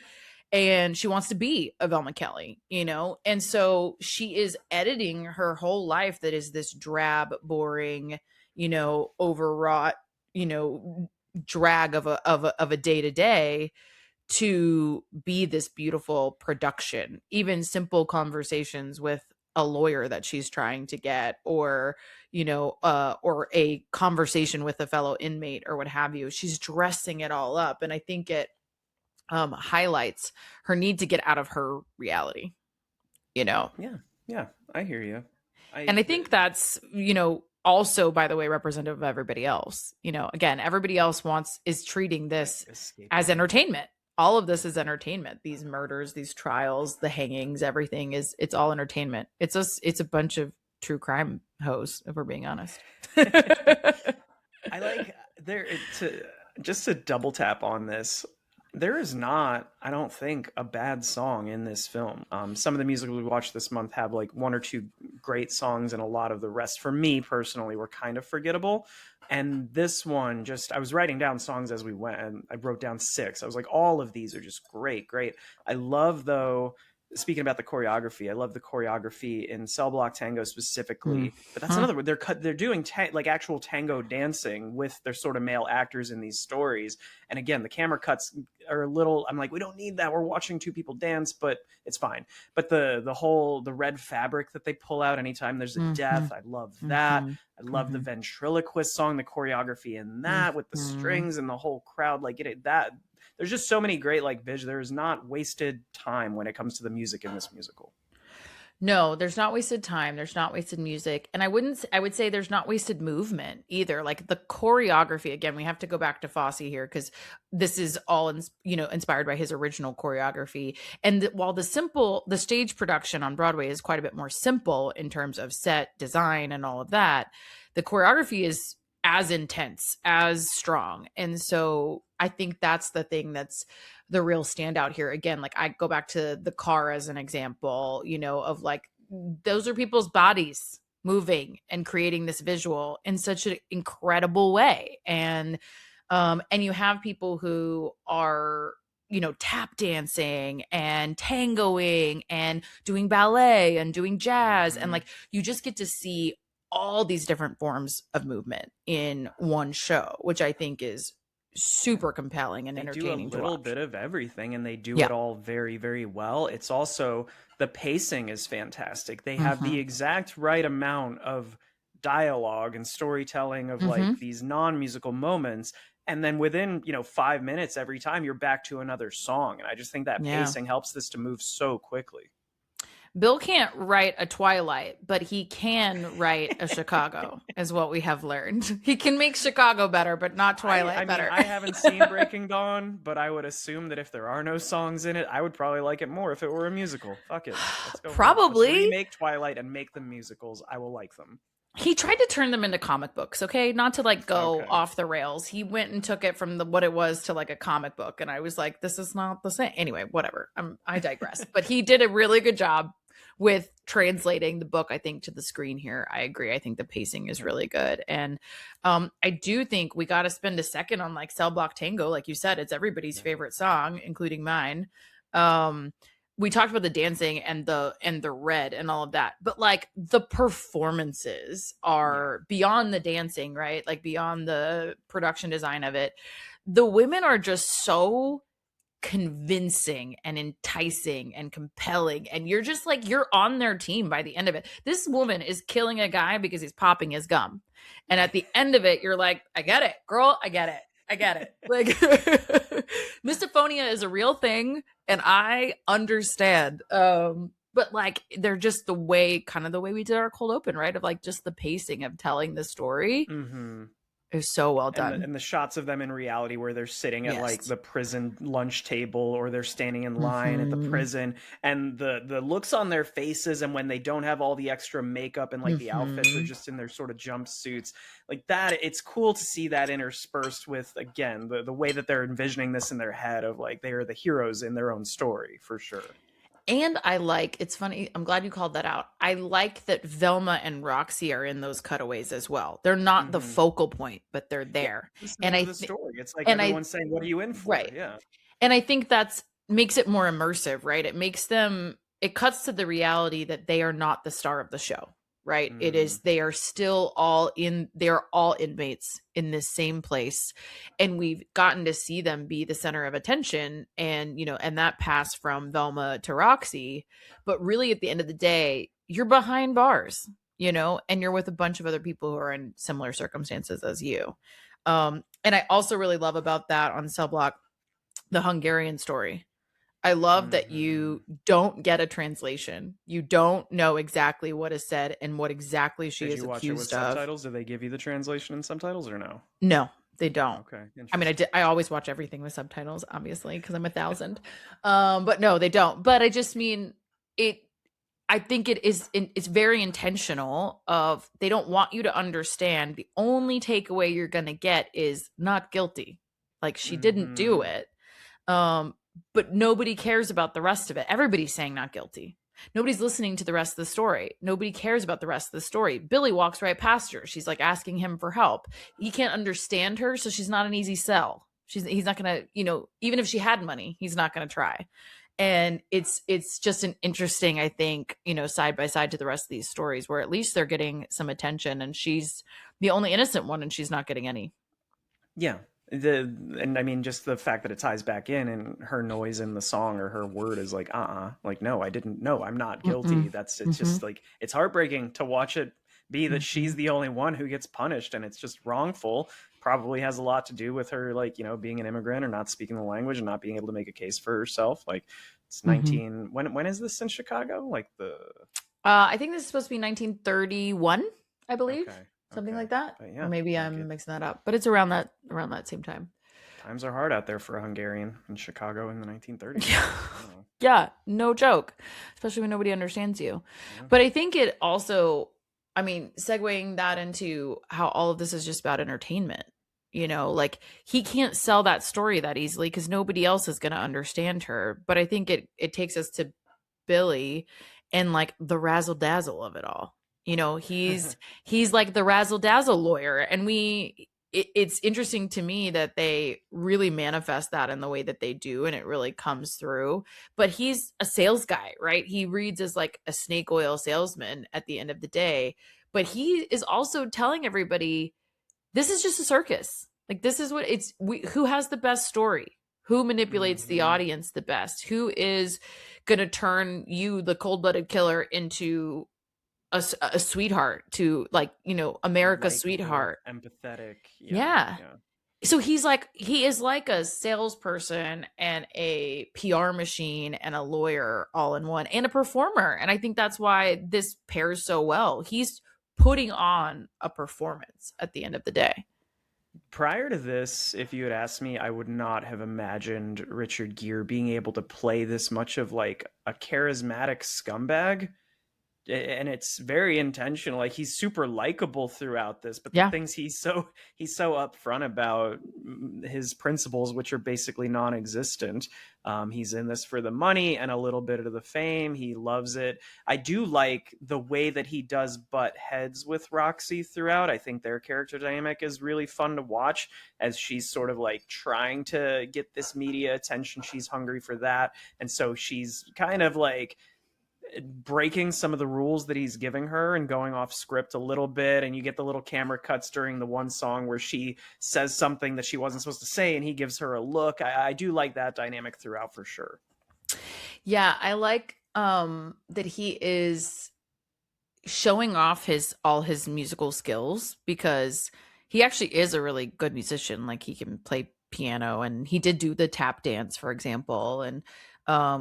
And she wants to be a Velma Kelly, and so she is editing her whole life that is this drab, boring, overwrought, drag of a day to day to be this beautiful production. Even simple conversations with a lawyer that she's trying to get, or or a conversation with a fellow inmate or what have you. She's dressing it all up, and I think it highlights her need to get out of her reality, Yeah, I hear you. I think that's, also, by the way, representative of everybody else. Again, everybody else is treating this as entertainment. All of this is entertainment. These murders, these trials, the hangings, everything it's all entertainment. It's a bunch of true crime hoes, if we're being honest. I like just to double tap on this. There is not, I don't think, a bad song in this film. Some of the musicals we watched this month have like 1 or 2 great songs, and a lot of the rest, for me personally, were kind of forgettable. And this one, I was writing down songs as we went, and I wrote down 6. I was like, all of these are just great. I love, though, speaking about the choreography, I love the choreography in Cell Block Tango specifically. But that's another one. They're doing like actual tango dancing with their sort of male actors in these stories. And again, the camera cuts are a little, I'm like, we don't need that. We're watching 2 people dance, but it's fine. But the red fabric that they pull out anytime there's a death, I love that. I love the ventriloquist song, the choreography in that with the strings and the whole crowd, like that. There's just so many great there's not wasted time when it comes to the music in this musical. No, there's not wasted time. There's not wasted music. And I would say there's not wasted movement either. Like the choreography, again, we have to go back to Fosse here because this is all, inspired by his original choreography. And while the stage production on Broadway is quite a bit more simple in terms of set design and all of that, the choreography is as intense, as strong. And so I think that's the thing that's the real standout here. Again, like I go back to the car as an example, of like, those are people's bodies moving and creating this visual in such an incredible way. And you have people who are, tap dancing and tangoing and doing ballet and doing jazz. And like, you just get to see all these different forms of movement in one show, which I think is super compelling and They do a entertaining to little watch. bit of everything, and they do Yeah. it all very, very well. It's also, the pacing is fantastic. They have the Mhm. exact right amount of dialogue and storytelling of like Mhm. these non-musical moments, and then within 5 minutes every time you're back to another song. And I just think that Yeah. pacing helps this to move so quickly. Bill can't write a Twilight, but he can write a Chicago, is what we have learned. He can make Chicago better, but not Twilight I mean, better. I haven't seen Breaking Dawn, but I would assume that if there are no songs in it, I would probably like it more if it were a musical. Fuck it. Let's go for it. Let's Probably. remake Twilight and make them musicals. I will like them. He tried to turn them into comic books, okay? Not to like go Okay. off the rails. He went and took it from what it was to like a comic book, and I was like, this is not the same. Anyway, whatever. I digress. But he did a really good job with translating the book, I think, to the screen here. I agree. I think the pacing is really good. And I do think we got to spend a second on like Cell Block Tango. Like you said, it's everybody's favorite song, including mine. We talked about the dancing and the red and all of that, but like the performances are beyond the dancing, right? Like beyond the production design of it. The women are just so convincing and enticing and compelling, and you're just like, you're on their team by the end of it. This woman is killing a guy because he's popping his gum, and at the end of it you're like, I get it, girl, I get it. Like misophonia is a real thing, and I understand, but like they're just the way we did our cold open, right, of like just the pacing of telling the story is so well done. And the shots of them in reality where they're sitting at like the prison lunch table, or they're standing in line at the prison, and the looks on their faces, and when they don't have all the extra makeup and like the outfits are just in their sort of jumpsuits like that, it's cool to see that interspersed with, again, the way that they're envisioning this in their head of like they are the heroes in their own story, for sure. And I like, it's funny, I'm glad you called that out. I like that Velma and Roxie are in those cutaways as well. They're not the focal point, but they're there. And the story, it's like everyone's saying, what are you in for? Right. Yeah. And I think that's makes it more immersive, right? It cuts to the reality that they are not the star of the show, right? It is, they're all inmates in this same place. And we've gotten to see them be the center of attention, and, and that passed from Velma to Roxie. But really at the end of the day, you're behind bars, and you're with a bunch of other people who are in similar circumstances as you. And I also really love about that on Cell Block, the Hungarian story. I love that you don't get a translation. You don't know exactly what is said and what exactly she is accused of. Did you watch it with subtitles? Did they give you the translation and subtitles, or no? No, they don't. Okay. I mean, I always watch everything with subtitles, obviously, because I'm 1,000. But no, they don't. But I just mean it. I think it's very intentional. Of they don't want you to understand. The only takeaway you're gonna get is not guilty. Like she didn't do it. But nobody cares about the rest of it. Everybody's saying not guilty. Nobody's listening to the rest of the story. Nobody cares about the rest of the story. Billy walks right past her. She's like asking him for help. He can't understand her, so she's not an easy sell. He's not gonna, even if she had money, he's not gonna try. And it's just an interesting, I think, side by side to the rest of these stories, where at least they're getting some attention, and she's the only innocent one, and she's not getting any. Yeah. And I mean, just the fact that it ties back in, and her noise in the song, or her word is like, like, no, I didn't know, I'm not guilty. It's just like, it's heartbreaking to watch it be that she's the only one who gets punished, and it's just wrongful. Probably has a lot to do with her, like, being an immigrant or not speaking the language and not being able to make a case for herself. Like, it's 19, when is this in Chicago? Like I think this is supposed to be 1931, I believe. Okay. Something like that. Yeah, or maybe I'm mixing that up, but it's around that same time. Times are hard out there for a Hungarian in Chicago in the 1930s. Yeah, no joke, especially when nobody understands you. Yeah. But I think it also, I mean, segueing that into how all of this is just about entertainment. Like he can't sell that story that easily because nobody else is going to understand her. But I think it takes us to Billy and like the razzle dazzle of it all. He's like the razzle dazzle lawyer. And it's interesting to me that they really manifest that in the way that they do. And it really comes through, but he's a sales guy, right? He reads as like a snake oil salesman at the end of the day, but he is also telling everybody, this is just a circus. Like this is what who has the best story? Who manipulates the Mhm. audience the best? Who is going to turn you, the cold-blooded killer, into a sweetheart, to like, America's Likeable, sweetheart? empathetic. Yeah, Yeah. yeah. So he is like a salesperson and a PR machine and a lawyer all in one, and a performer. And I think that's why this pairs so well. He's putting on a performance at the end of the day. Prior to this, if you had asked me, I would not have imagined Richard Gere being able to play this much of like a charismatic scumbag. And it's very intentional. Like he's super likable throughout this, but the Yeah. things he's so upfront about, his principles, which are basically non-existent. He's in this for the money and a little bit of the fame. He loves it. I do like the way that he does butt heads with Roxie throughout. I think their character dynamic is really fun to watch, as she's sort of like trying to get this media attention. She's hungry for that, and so she's kind of like breaking some of the rules that he's giving her and going off script a little bit. And you get the little camera cuts during the one song where she says something that she wasn't supposed to say and he gives her a look. I do like that dynamic throughout for sure. Yeah, I like that he is showing off all his musical skills, because he actually is a really good musician. Like he can play piano, and he did do the tap dance, for example, and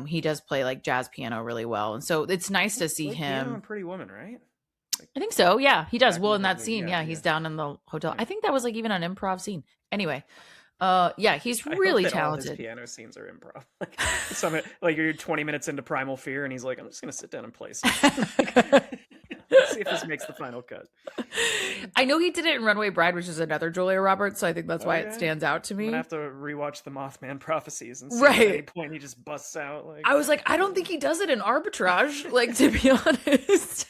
he does play like jazz piano really well. And so it's nice to see Like piano him. and Pretty Woman, right? Like I think so. Yeah, he does. back in Well, the in day, that maybe. scene, Yeah, yeah, yeah, he's down in the hotel. yeah. I think that was like even an improv scene. Anyway, yeah, he's I hope see that all his talented. piano scenes are improv. Like some, like you're 20 minutes into Primal Fear, and he's like, "I'm just gonna sit down and play something." See if this makes the final cut. I know he did it in Runaway Bride, which is another Julia Roberts, so I think that's Oh why it yeah, stands out to I'm gonna me. have to rewatch the Mothman Prophecies and see if at any Right. point he just busts out like. I was like, I don't think he does it in Arbitrage, like, to be honest.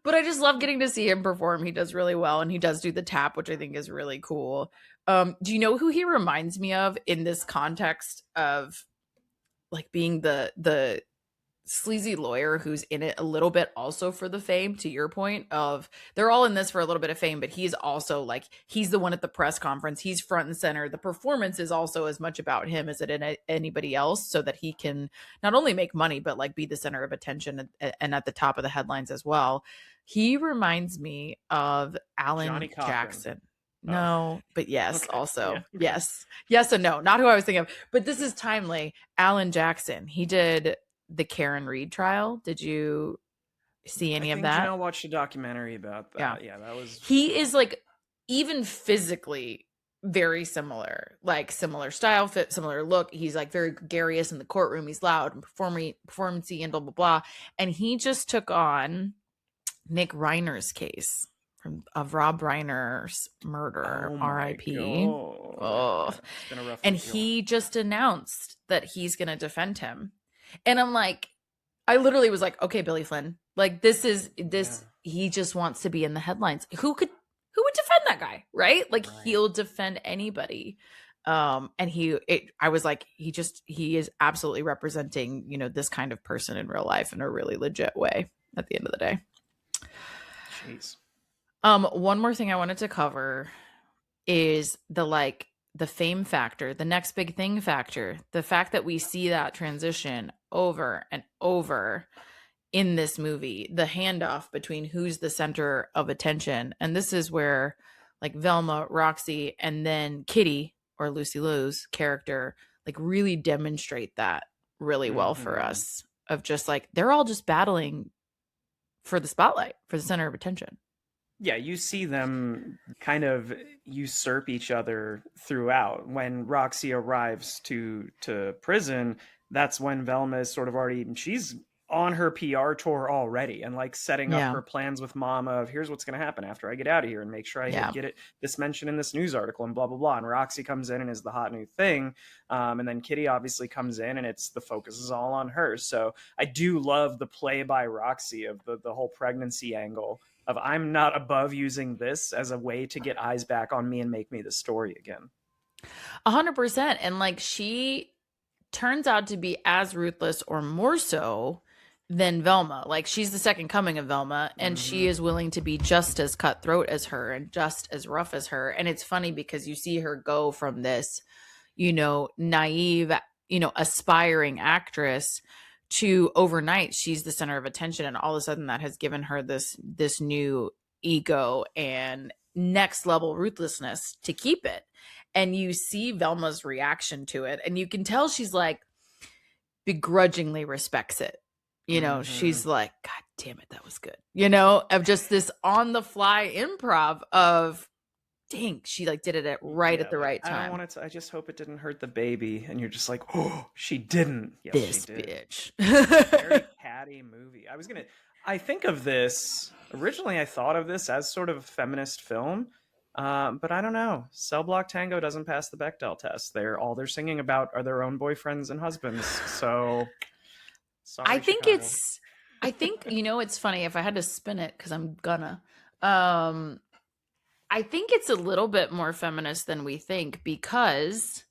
But I just love getting to see him perform. He does really well, and he does do the tap, which I think is really cool. Do you know who he reminds me of in this context of like being the sleazy lawyer who's in it a little bit also for the fame? To your point of, they're all in this for a little bit of fame, but he's also like, he's the one at the press conference, he's front and center. The performance is also as much about him as anybody else, so that he can not only make money but like be the center of attention, and at the top of the headlines as well. He reminds me of Alan Johnny Cochran. Jackson. Oh. No, but yes, Okay. also. Yeah. Yes and no, not who I was thinking of, but this is timely. Alan Jackson, he did the Karen Reed trial. Did you see any I of think that? Janelle watched a documentary about that. Yeah, that was. He is like, even physically very similar, like similar style, fit, similar look. He's like very gregarious in the courtroom. He's loud and performancy and blah blah blah. And he just took on Nick Reiner's case of Rob Reiner's murder, Oh my R.I.P. God. Oh, It's been a rough and appeal. he just announced that he's going to defend him. And I'm like, I literally was like, okay, Billy Flynn, like this. Yeah. He just wants to be in the headlines. Who would defend that guy? Right? Like Right. he'll defend anybody. And I was like, he is absolutely representing, this kind of person in real life in a really legit way at the end of the day. Jeez. One more thing I wanted to cover is the fame factor, the next big thing factor, the fact that we see that transition over and over in this movie, the handoff between who's the center of attention. And this is where like Velma, Roxie, and then Kitty, or Lucy Liu's character, like really demonstrate that really well for us, of just like, they're all just battling for the spotlight, for the center of attention. Yeah, you see them kind of usurp each other throughout. When Roxie arrives to prison, that's when Velma is sort of already, she's on her PR tour already, and like setting up her plans with Mama of, here's what's going to happen after I get out of here, and make sure I get this mention in this news article and blah blah blah. And Roxie comes in and is the hot new thing, and then Kitty obviously comes in, and it's the focus is all on her. So I do love the play by Roxie of the whole pregnancy angle of, I'm not above using this as a way to get eyes back on me and make me the story again. 100%. And like, she turns out to be as ruthless or more so than Velma. Like, she's the second coming of Velma, and she is willing to be just as cutthroat as her and just as rough as her. And it's funny because you see her go from this, naive, aspiring actress to overnight she's the center of attention, and all of a sudden that has given her this new ego and next level ruthlessness to keep it. And you see Velma's reaction to it, and you can tell she's like begrudgingly respects it. She's like, God damn it, that was good. Of just this on the fly improv of, dang, she like did it at the right time. I don't want it to, I just hope it didn't hurt the baby. And you're just like, oh, she didn't. Yes, this she did. bitch. Very catty movie. I think of this, originally I thought of this as sort of a feminist film. But I don't know. Cell Block Tango doesn't pass the Bechdel test. All they're singing about are their own boyfriends and husbands. So sorry, I think Chicago. it's funny if I had to spin it, because I'm gonna. I think it's a little bit more feminist than we think, because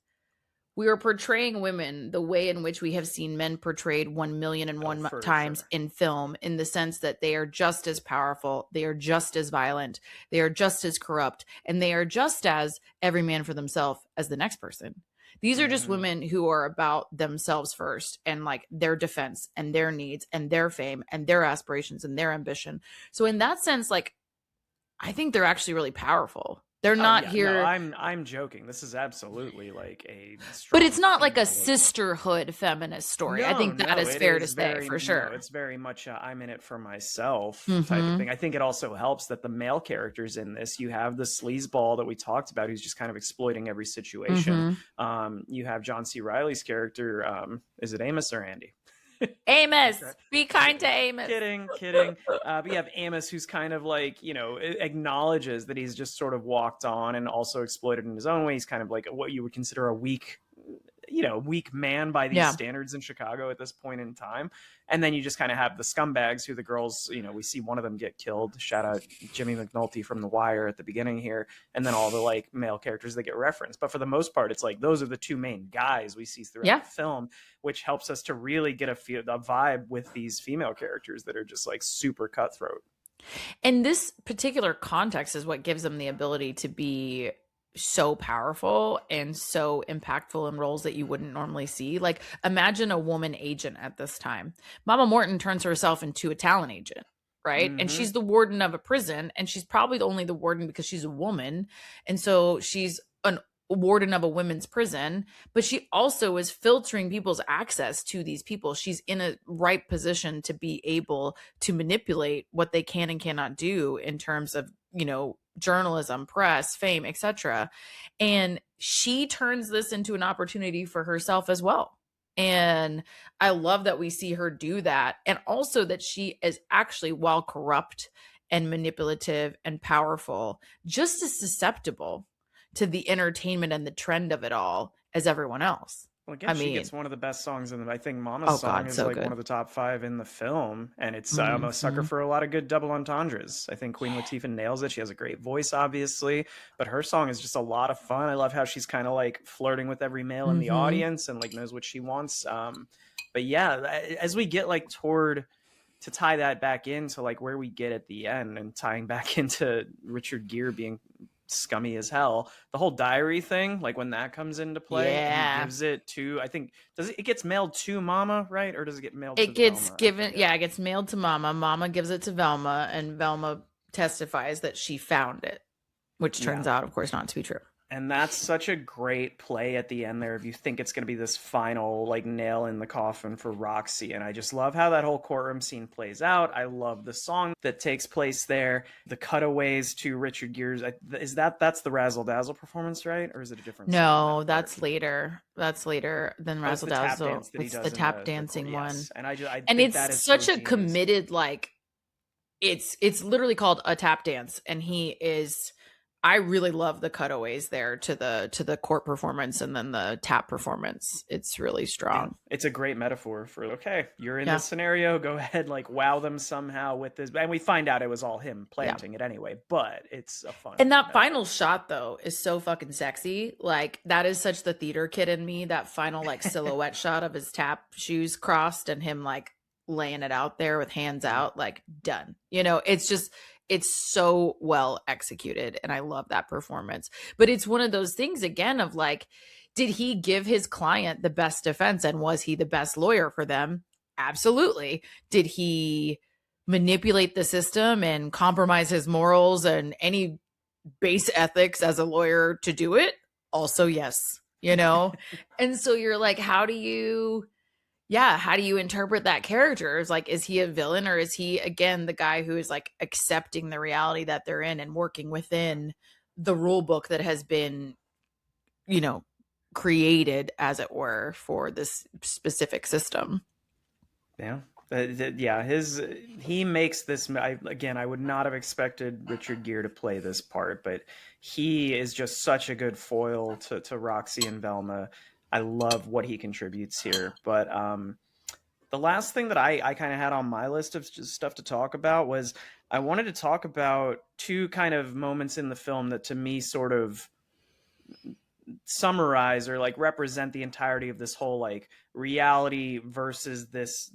we are portraying women the way in which we have seen men portrayed 1,000,001 times in film, in the sense that they are just as powerful, they are just as violent, they are just as corrupt, and they are just as every man for themselves as the next person. These are just women who are about themselves first, and like their defense and their needs and their fame and their aspirations and their ambition. So in that sense, like, I think they're actually really powerful. They're not here. No, I'm joking. This is absolutely like a but it's not like a sisterhood feminist story. I think that is fair to say, for sure. It's very much I'm in it for myself type of thing. I think it also helps that the male characters in this, you have the sleazeball that we talked about, who's just kind of exploiting every situation. You have John C. Reilly's character. Is it Amos or Andy? Amos, be kind to Amos. Kidding. But you have Amos, who's kind of like, acknowledges that he's just sort of walked on and also exploited in his own way. He's kind of like what you would consider a weak man by these standards in Chicago at this point in time. And then you just kind of have the scumbags who the girls, we see one of them get killed. Shout out Jimmy McNulty from The Wire at the beginning here. And then all the like male characters that get referenced. But for the most part, it's like those are the two main guys we see throughout the film, which helps us to really get a vibe with these female characters that are just like super cutthroat. And this particular context is what gives them the ability to be so powerful and so impactful in roles that you wouldn't normally see. Like, imagine a woman agent at this time. Mama Morton turns herself into a talent agent, right? And she's the warden of a prison, and she's probably only the warden because she's a woman. And so she's a warden of a women's prison, but she also is filtering people's access to these people. She's in a right position to be able to manipulate what they can and cannot do in terms of, journalism, press, fame, etc. And she turns this into an opportunity for herself as well. And I love that we see her do that. And also that she is actually, while corrupt and manipulative and powerful, just as susceptible to the entertainment and the trend of it all as everyone else. Well, again, she gets one of the best songs in I think Mama's song is like one of the top 5 in the film. And it's I'm a sucker for a lot of good double entendres. I think Queen Latifah nails it. She has a great voice, obviously, but her song is just a lot of fun. I love how she's kind of like flirting with every male in the audience and like knows what she wants. But yeah, as we get like to tie that back into like where we get at the end and tying back into Richard Gere being scummy as hell, the whole diary thing, like when that comes into play, he gives it to, I think, it gets mailed to Mama, right? Or does it get mailed to Velma? It gets mailed to Mama. Mama gives it to Velma, and Velma testifies that she found it, which turns out, of course, not to be true. And that's such a great play at the end there, if you think it's going to be this final like nail in the coffin for Roxie. And I just love how that whole courtroom scene plays out. I love the song that takes place there, the cutaways to Richard Gere's. That's the Razzle Dazzle performance, right? Or is it a different song? No, that's later. That's later than Razzle Dazzle. It's the tap dancing one. Yes. And I and think it's that is such so a genius. committed, like, it's literally called a tap dance, and he is. I really love the cutaways there to the court performance and then the tap performance. It's really strong. Yeah, it's a great metaphor for, okay, you're in this scenario, go ahead, like wow them somehow with this. And we find out it was all him planting it anyway, but it's a fun. And that final shot though is so fucking sexy. Like, that is such the theater kid in me, that final like silhouette shot of his tap shoes crossed and him like laying it out there with hands out, like done. You know, it's just, it's so well executed. And I love that performance. But it's one of those things again of like, did he give his client the best defense and was he the best lawyer for them? Absolutely. Did he manipulate the system and compromise his morals and any base ethics as a lawyer to do it? Also, yes, you know? And so you're like, how do you interpret that character? It's like, is he a villain or is he, again, the guy who is like accepting the reality that they're in and working within the rule book that has been, you know, created, as it were, for this specific system? Yeah. He makes this. I would not have expected Richard Gere to play this part, but he is just such a good foil to Roxie and Velma. I love what he contributes here. But the last thing that I kind of had on my list of just stuff to talk about was I wanted to talk about two kind of moments in the film that to me sort of summarize or like represent the entirety of this whole like reality versus this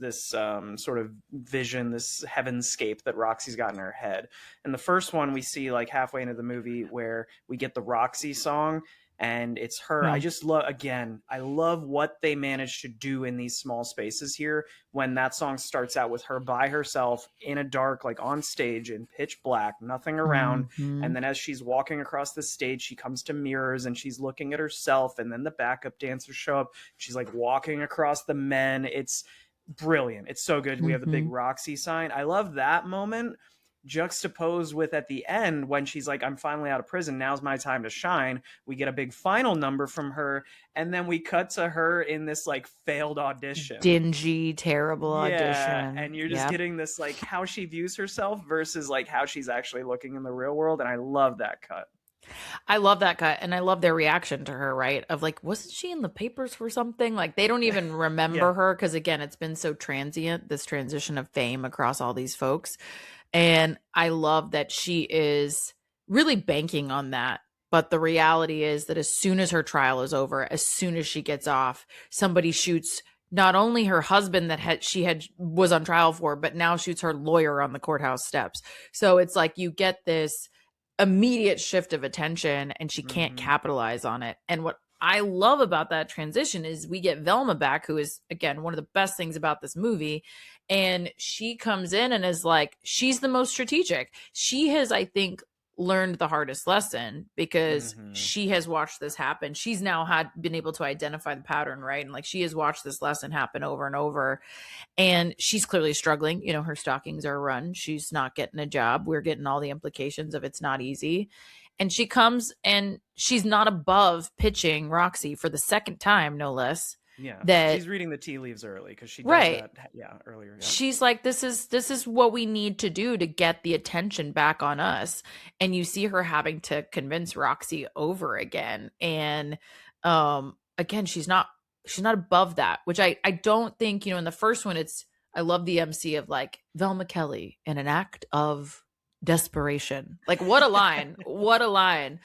sort of vision, this heavenscape that Roxy's got in her head. And the first one we see like halfway into the movie where we get the Roxy song, and it's her. I just love, again, I love what they managed to do in these small spaces here when that song starts out with her by herself in a dark, like on stage in pitch black, nothing around. And then as she's walking across the stage, she comes to mirrors and she's looking at herself, and then the backup dancers show up. She's like walking across the men. It's brilliant. It's so good. We have the big Roxy sign. I love that moment juxtaposed with at the end when she's like, I'm finally out of prison, now's my time to shine. We get a big final number from her, and then we cut to her in this like failed audition, dingy, terrible audition, and you're just getting this like how she views herself versus like how she's actually looking in the real world. And I love that cut. I love that cut, and I love their reaction to her, right? Of like, wasn't she in the papers for something? Like, they don't even remember her because, again, it's been so transient, this transition of fame across all these folks. And I love that she is really banking on that. But the reality is that as soon as her trial is over, as soon as she gets off, somebody shoots not only her husband that she was on trial for, but now shoots her lawyer on the courthouse steps. So it's like you get this immediate shift of attention and she can't capitalize on it. And what I love about that transition is we get Velma back, who is, again, one of the best things about this movie. And she comes in and is like, she's the most strategic. She has, I think, learned the hardest lesson because she has watched this happen. She's now been able to identify the pattern, right? And like, she has watched this lesson happen over and over. And she's clearly struggling. You know, her stockings are run. She's not getting a job. We're getting all the implications of it's not easy. And she comes and she's not above pitching Roxy for the second time, no less. Yeah, that she's reading the tea leaves early because she does that. Yeah, earlier. Yeah. She's like, this is what we need to do to get the attention back on us. And you see her having to convince Roxy over again. And again, she's not above that, which I don't think, you know, in the first one, I love the MC of like Velma Kelly in an act of desperation. Like, what a line. What a line.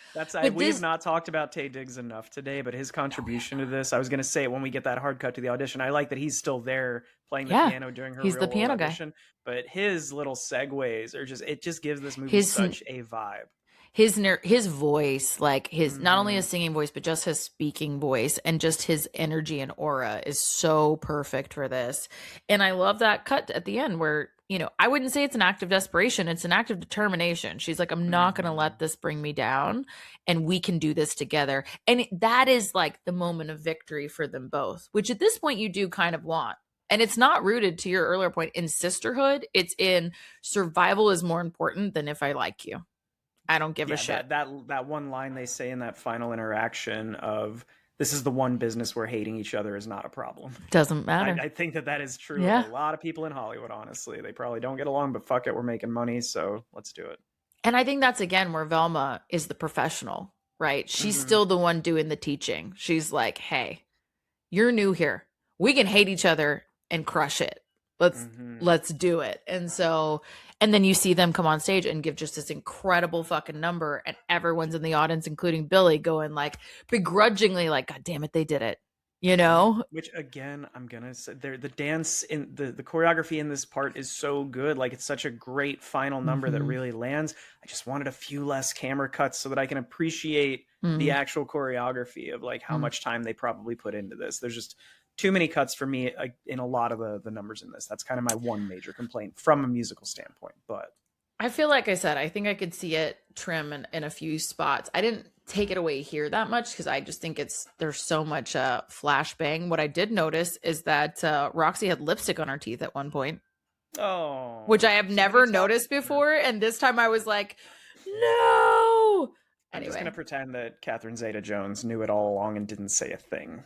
We've not talked about Taye Diggs enough today, but his contribution to this, I was going to say it when we get that hard cut to the audition. I like that he's still there playing the piano during her real piano audition, but his little segues it just gives this movie such a vibe. His voice, like not only his singing voice, but just his speaking voice and just his energy and aura is so perfect for this. And I love that cut at the end where, you know, I wouldn't say it's an act of desperation. It's an act of determination. She's like, I'm not going to let this bring me down, and we can do this together. And that is like the moment of victory for them both, which at this point you do kind of want. And it's not rooted, to your earlier point, in sisterhood. It's in survival is more important than if I like you. I don't give a shit. That one line they say in that final interaction of, this is the one business where hating each other is not a problem. Doesn't matter. I think that is true of a lot of people in Hollywood, honestly. They probably don't get along, but fuck it, we're making money, so let's do it. And I think that's, again, where Velma is the professional, right? She's still the one doing the teaching. She's like, hey, you're new here. We can hate each other and crush it. Let's do it. And so, and then you see them come on stage and give just this incredible fucking number, and everyone's in the audience, including Billy, going like begrudgingly like, God damn it, they did it. you know? Which again, I'm gonna say the dance in the choreography in this part is so good. Like it's such a great final number that Mm-hmm. really lands. I just wanted a few less camera cuts so that I can appreciate the Mm-hmm. actual choreography of like how much time they probably put into this. There's just too many cuts for me in a lot of the numbers in this. That's kind of my one major complaint from a musical standpoint. But I feel like I said, I think I could see it trim in a few spots. I didn't take it away here that much because I just think there's so much flashbang. What I did notice is that Roxy had lipstick on her teeth at one point, which I have never noticed before. And this time I was like, no. I'm just Anyway, gonna pretend that Catherine Zeta-Jones knew it all along and didn't say a thing.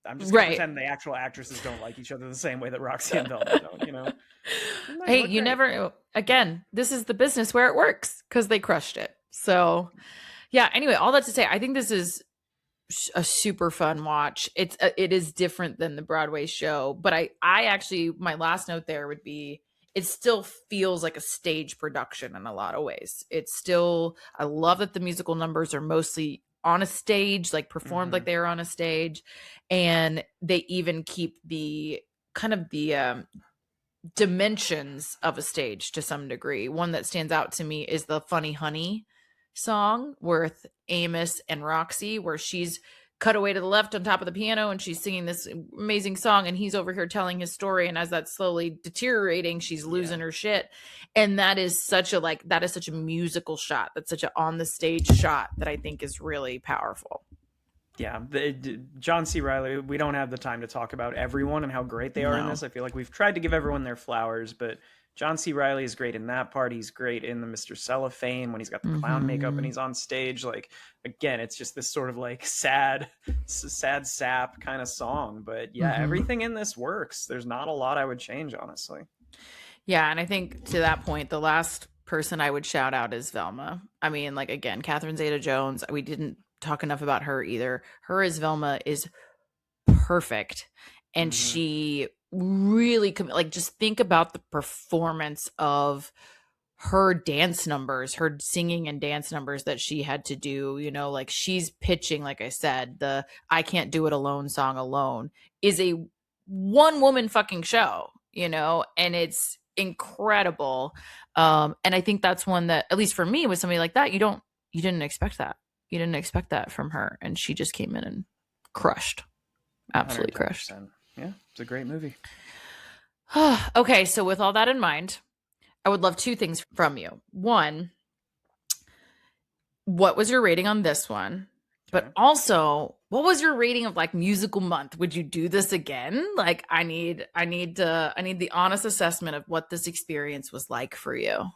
I'm just gonna right. pretend the actual actresses don't like each other the same way that Roxy and Velma don't. You know. Hey, you never. Again, this is the business where it works because they crushed it. So, yeah. Anyway, all that to say, I think this is a super fun watch. It is different than the Broadway show, but I actually, my last note there would be, it still feels like a stage production in a lot of ways. It's still, I love that the musical numbers are mostly on a stage, like performed like they are on a stage, and they even keep the kind of the dimensions of a stage to some degree. One that stands out to me is the Funny Honey song with Amos and Roxy, where she's cut away to the left on top of the piano and she's singing this amazing song and he's over here telling his story, and as that's slowly deteriorating she's losing her shit. And that is such a musical shot. That's such an on the stage shot that I think is really powerful. Yeah, John C. Reilly, we don't have the time to talk about everyone and how great they are in this. I feel like we've tried to give everyone their flowers, but John C. Reilly is great in that part. He's great in the Mr. Cellophane when he's got the clown makeup and he's on stage. Like, again, it's just this sort of like sad sap kind of song. But yeah, everything in this works. There's not a lot I would change, honestly. Yeah, and I think to that point, the last person I would shout out is Velma. I mean, like, again, Catherine Zeta-Jones, we didn't talk enough about her either. Her as Velma is perfect. And she really, like, just think about the performance of her dance numbers, her singing and dance numbers that she had to do. You know, like, she's pitching, like I said, the I Can't Do It Alone song alone is a one woman fucking show, you know, and it's incredible. And I think that's one that, at least for me, with somebody like that, you didn't expect that. You didn't expect that from her. And she just came in and crushed. Absolutely 110%. crushed. Yeah, it's a great movie. Okay, so with all that in mind, I would love two things from you. One, what was your rating on this one? But also, what was your rating of like musical month? Would you do this again? Like, I need the honest assessment of what this experience was like for you.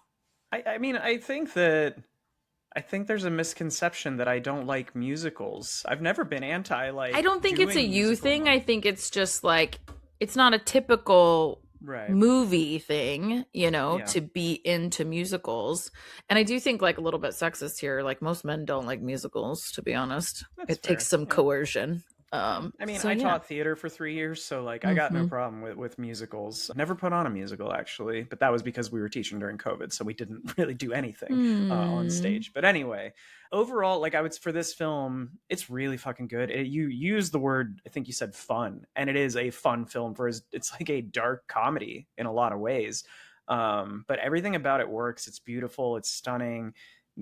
I mean, I think there's a misconception that I don't like musicals. I've never been anti like. I don't think it's a you thing. I think it's just like, it's not a typical movie thing, you know, to be into musicals. And I do think like a little bit sexist here. Like, most men don't like musicals, to be honest. It takes some coercion. I mean, I taught theater for 3 years, so like I got no problem with musicals. Never put on a musical actually, but that was because we were teaching during COVID, so we didn't really do anything on stage. But anyway, overall, like I would, for this film, it's really fucking good. You use the word, I think you said fun, and it is a fun film it's like a dark comedy in a lot of ways. But everything about it works. It's beautiful. It's stunning.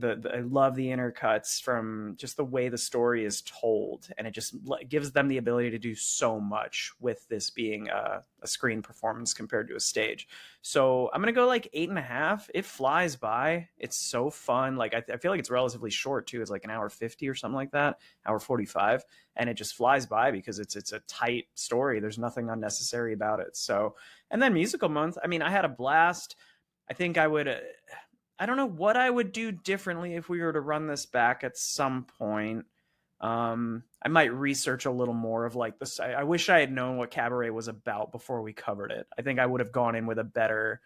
I love the intercuts from just the way the story is told, and it just gives them the ability to do so much with this being a screen performance compared to a stage. So I'm gonna go like 8.5. It flies by. It's so fun. Like I feel like it's relatively short too. It's like an hour 50 or something like that, hour 45, and it just flies by because it's a tight story. There's nothing unnecessary about it. So, and then musical month. I mean, I had a blast. I think I would. I don't know what I would do differently if we were to run this back at some point. I might research a little more of like this. I wish I had known what Cabaret was about before we covered it. I think I would have gone in with a better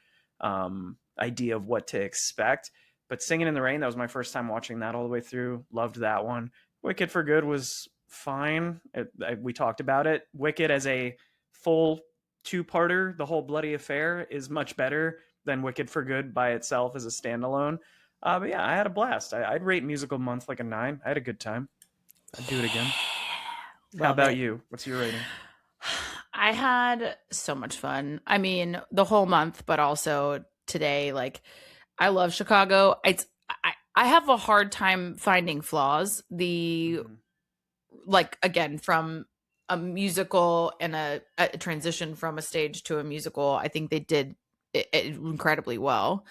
idea of what to expect. But Singing in the Rain, that was my first time watching that all the way through. Loved that one. Wicked for Good was fine. We talked about it. Wicked as a full two-parter, the whole bloody affair, is much better than Wicked for Good by itself as a standalone. But yeah, I had a blast. I'd rate musical month like a 9. I had a good time. I'd do it again. How Love about it. you? What's your rating? I had so much fun. I mean, the whole month, but also today. Like, I love Chicago. I have a hard time finding flaws. Mhm. Like, again, from a musical and a transition from a stage to a musical, I think they did it incredibly well.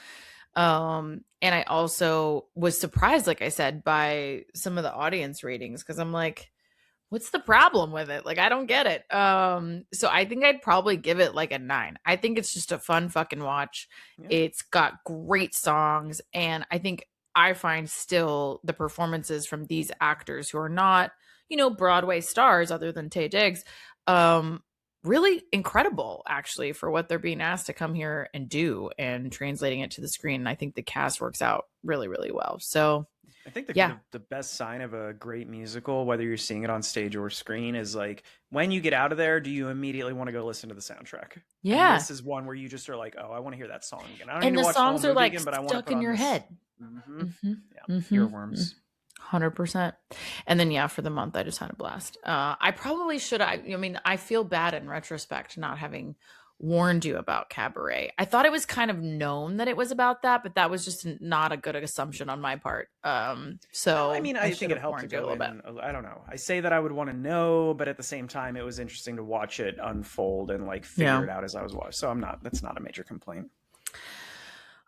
And I also was surprised, like I said, by some of the audience ratings, because I'm like, what's the problem with it? Like, I don't get it. So I think I'd probably give it like a 9. I think it's just a fun fucking watch. Yeah. It's got great songs, and I think I find still the performances from these actors who are not, Broadway stars other than Taye Diggs, um, really incredible actually for what they're being asked to come here and do and translating it to the screen. And I think the cast works out really, really well. So I think yeah. the best sign of a great musical, whether you're seeing it on stage or screen, is like when you get out of there, do you immediately want to go listen to the soundtrack? And Yeah. this is one where you just are like, oh, I want to hear that song again. I don't And need to the watch the whole songs are movie like again, but I want to stuck put in on your this. head. Mm-hmm. Mm-hmm. Yeah, Mm-hmm. earworms. 100%. And then, yeah, for the month, I just had a blast. I probably should. I mean, I feel bad in retrospect not having warned you about Cabaret. I thought it was kind of known that it was about that, but that was just not a good assumption on my part. So No, I mean, I I should think it have helped to warned you a go little bit. in. I don't know. I say that I would want to know, but at the same time, it was interesting to watch it unfold and like figure it out as I was watching. So that's not a major complaint.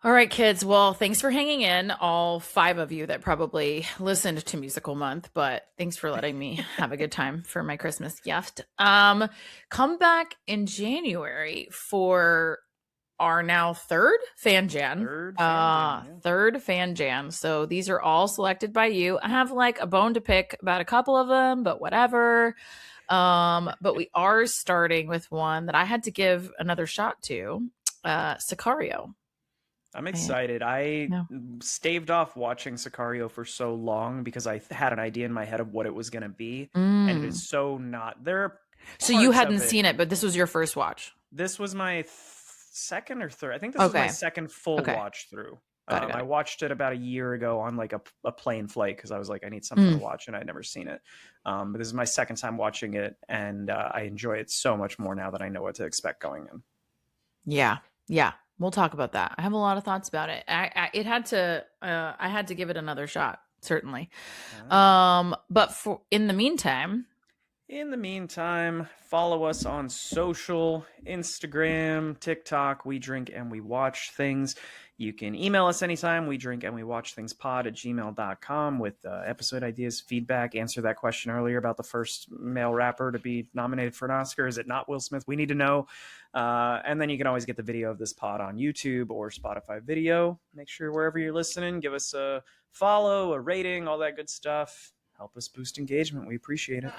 All right, kids. Well, thanks for hanging in, all 5 of you that probably listened to Musical Month, but thanks for letting me have a good time for my Christmas gift. Come back in January for our now third fan jam. Third fan jam. So these are all selected by you. I have like a bone to pick about a couple of them, but whatever. But we are starting with one that I had to give another shot to, Sicario. I'm excited. I staved off watching Sicario for so long because I had an idea in my head of what it was going to be, and it is so not. So you hadn't seen it, but this was your first watch. This was my second or third. I think this was my second full watch through. Got it. I watched it about a year ago on like a plane flight because I was like, I need something to watch, and I'd never seen it. But this is my second time watching it, and I enjoy it so much more now that I know what to expect going in. Yeah. We'll talk about that. I have a lot of thoughts about it. I had to give it another shot, certainly. But in the meantime, follow us on social, Instagram, TikTok, We Drink and We Watch Things. You can email us anytime, we drink and we watch things pod@gmail.com with episode ideas, feedback. Answer that question earlier about the first male rapper to be nominated for an Oscar. Is it not Will Smith? We need to know. And then you can always get the video of this pod on YouTube or Spotify video. Make sure wherever you're listening, give us a follow, a rating, all that good stuff. Help us boost engagement. We appreciate it.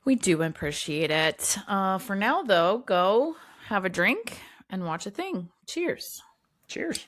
We do appreciate it. For now, though, go have a drink and watch a thing. Cheers. Cheers.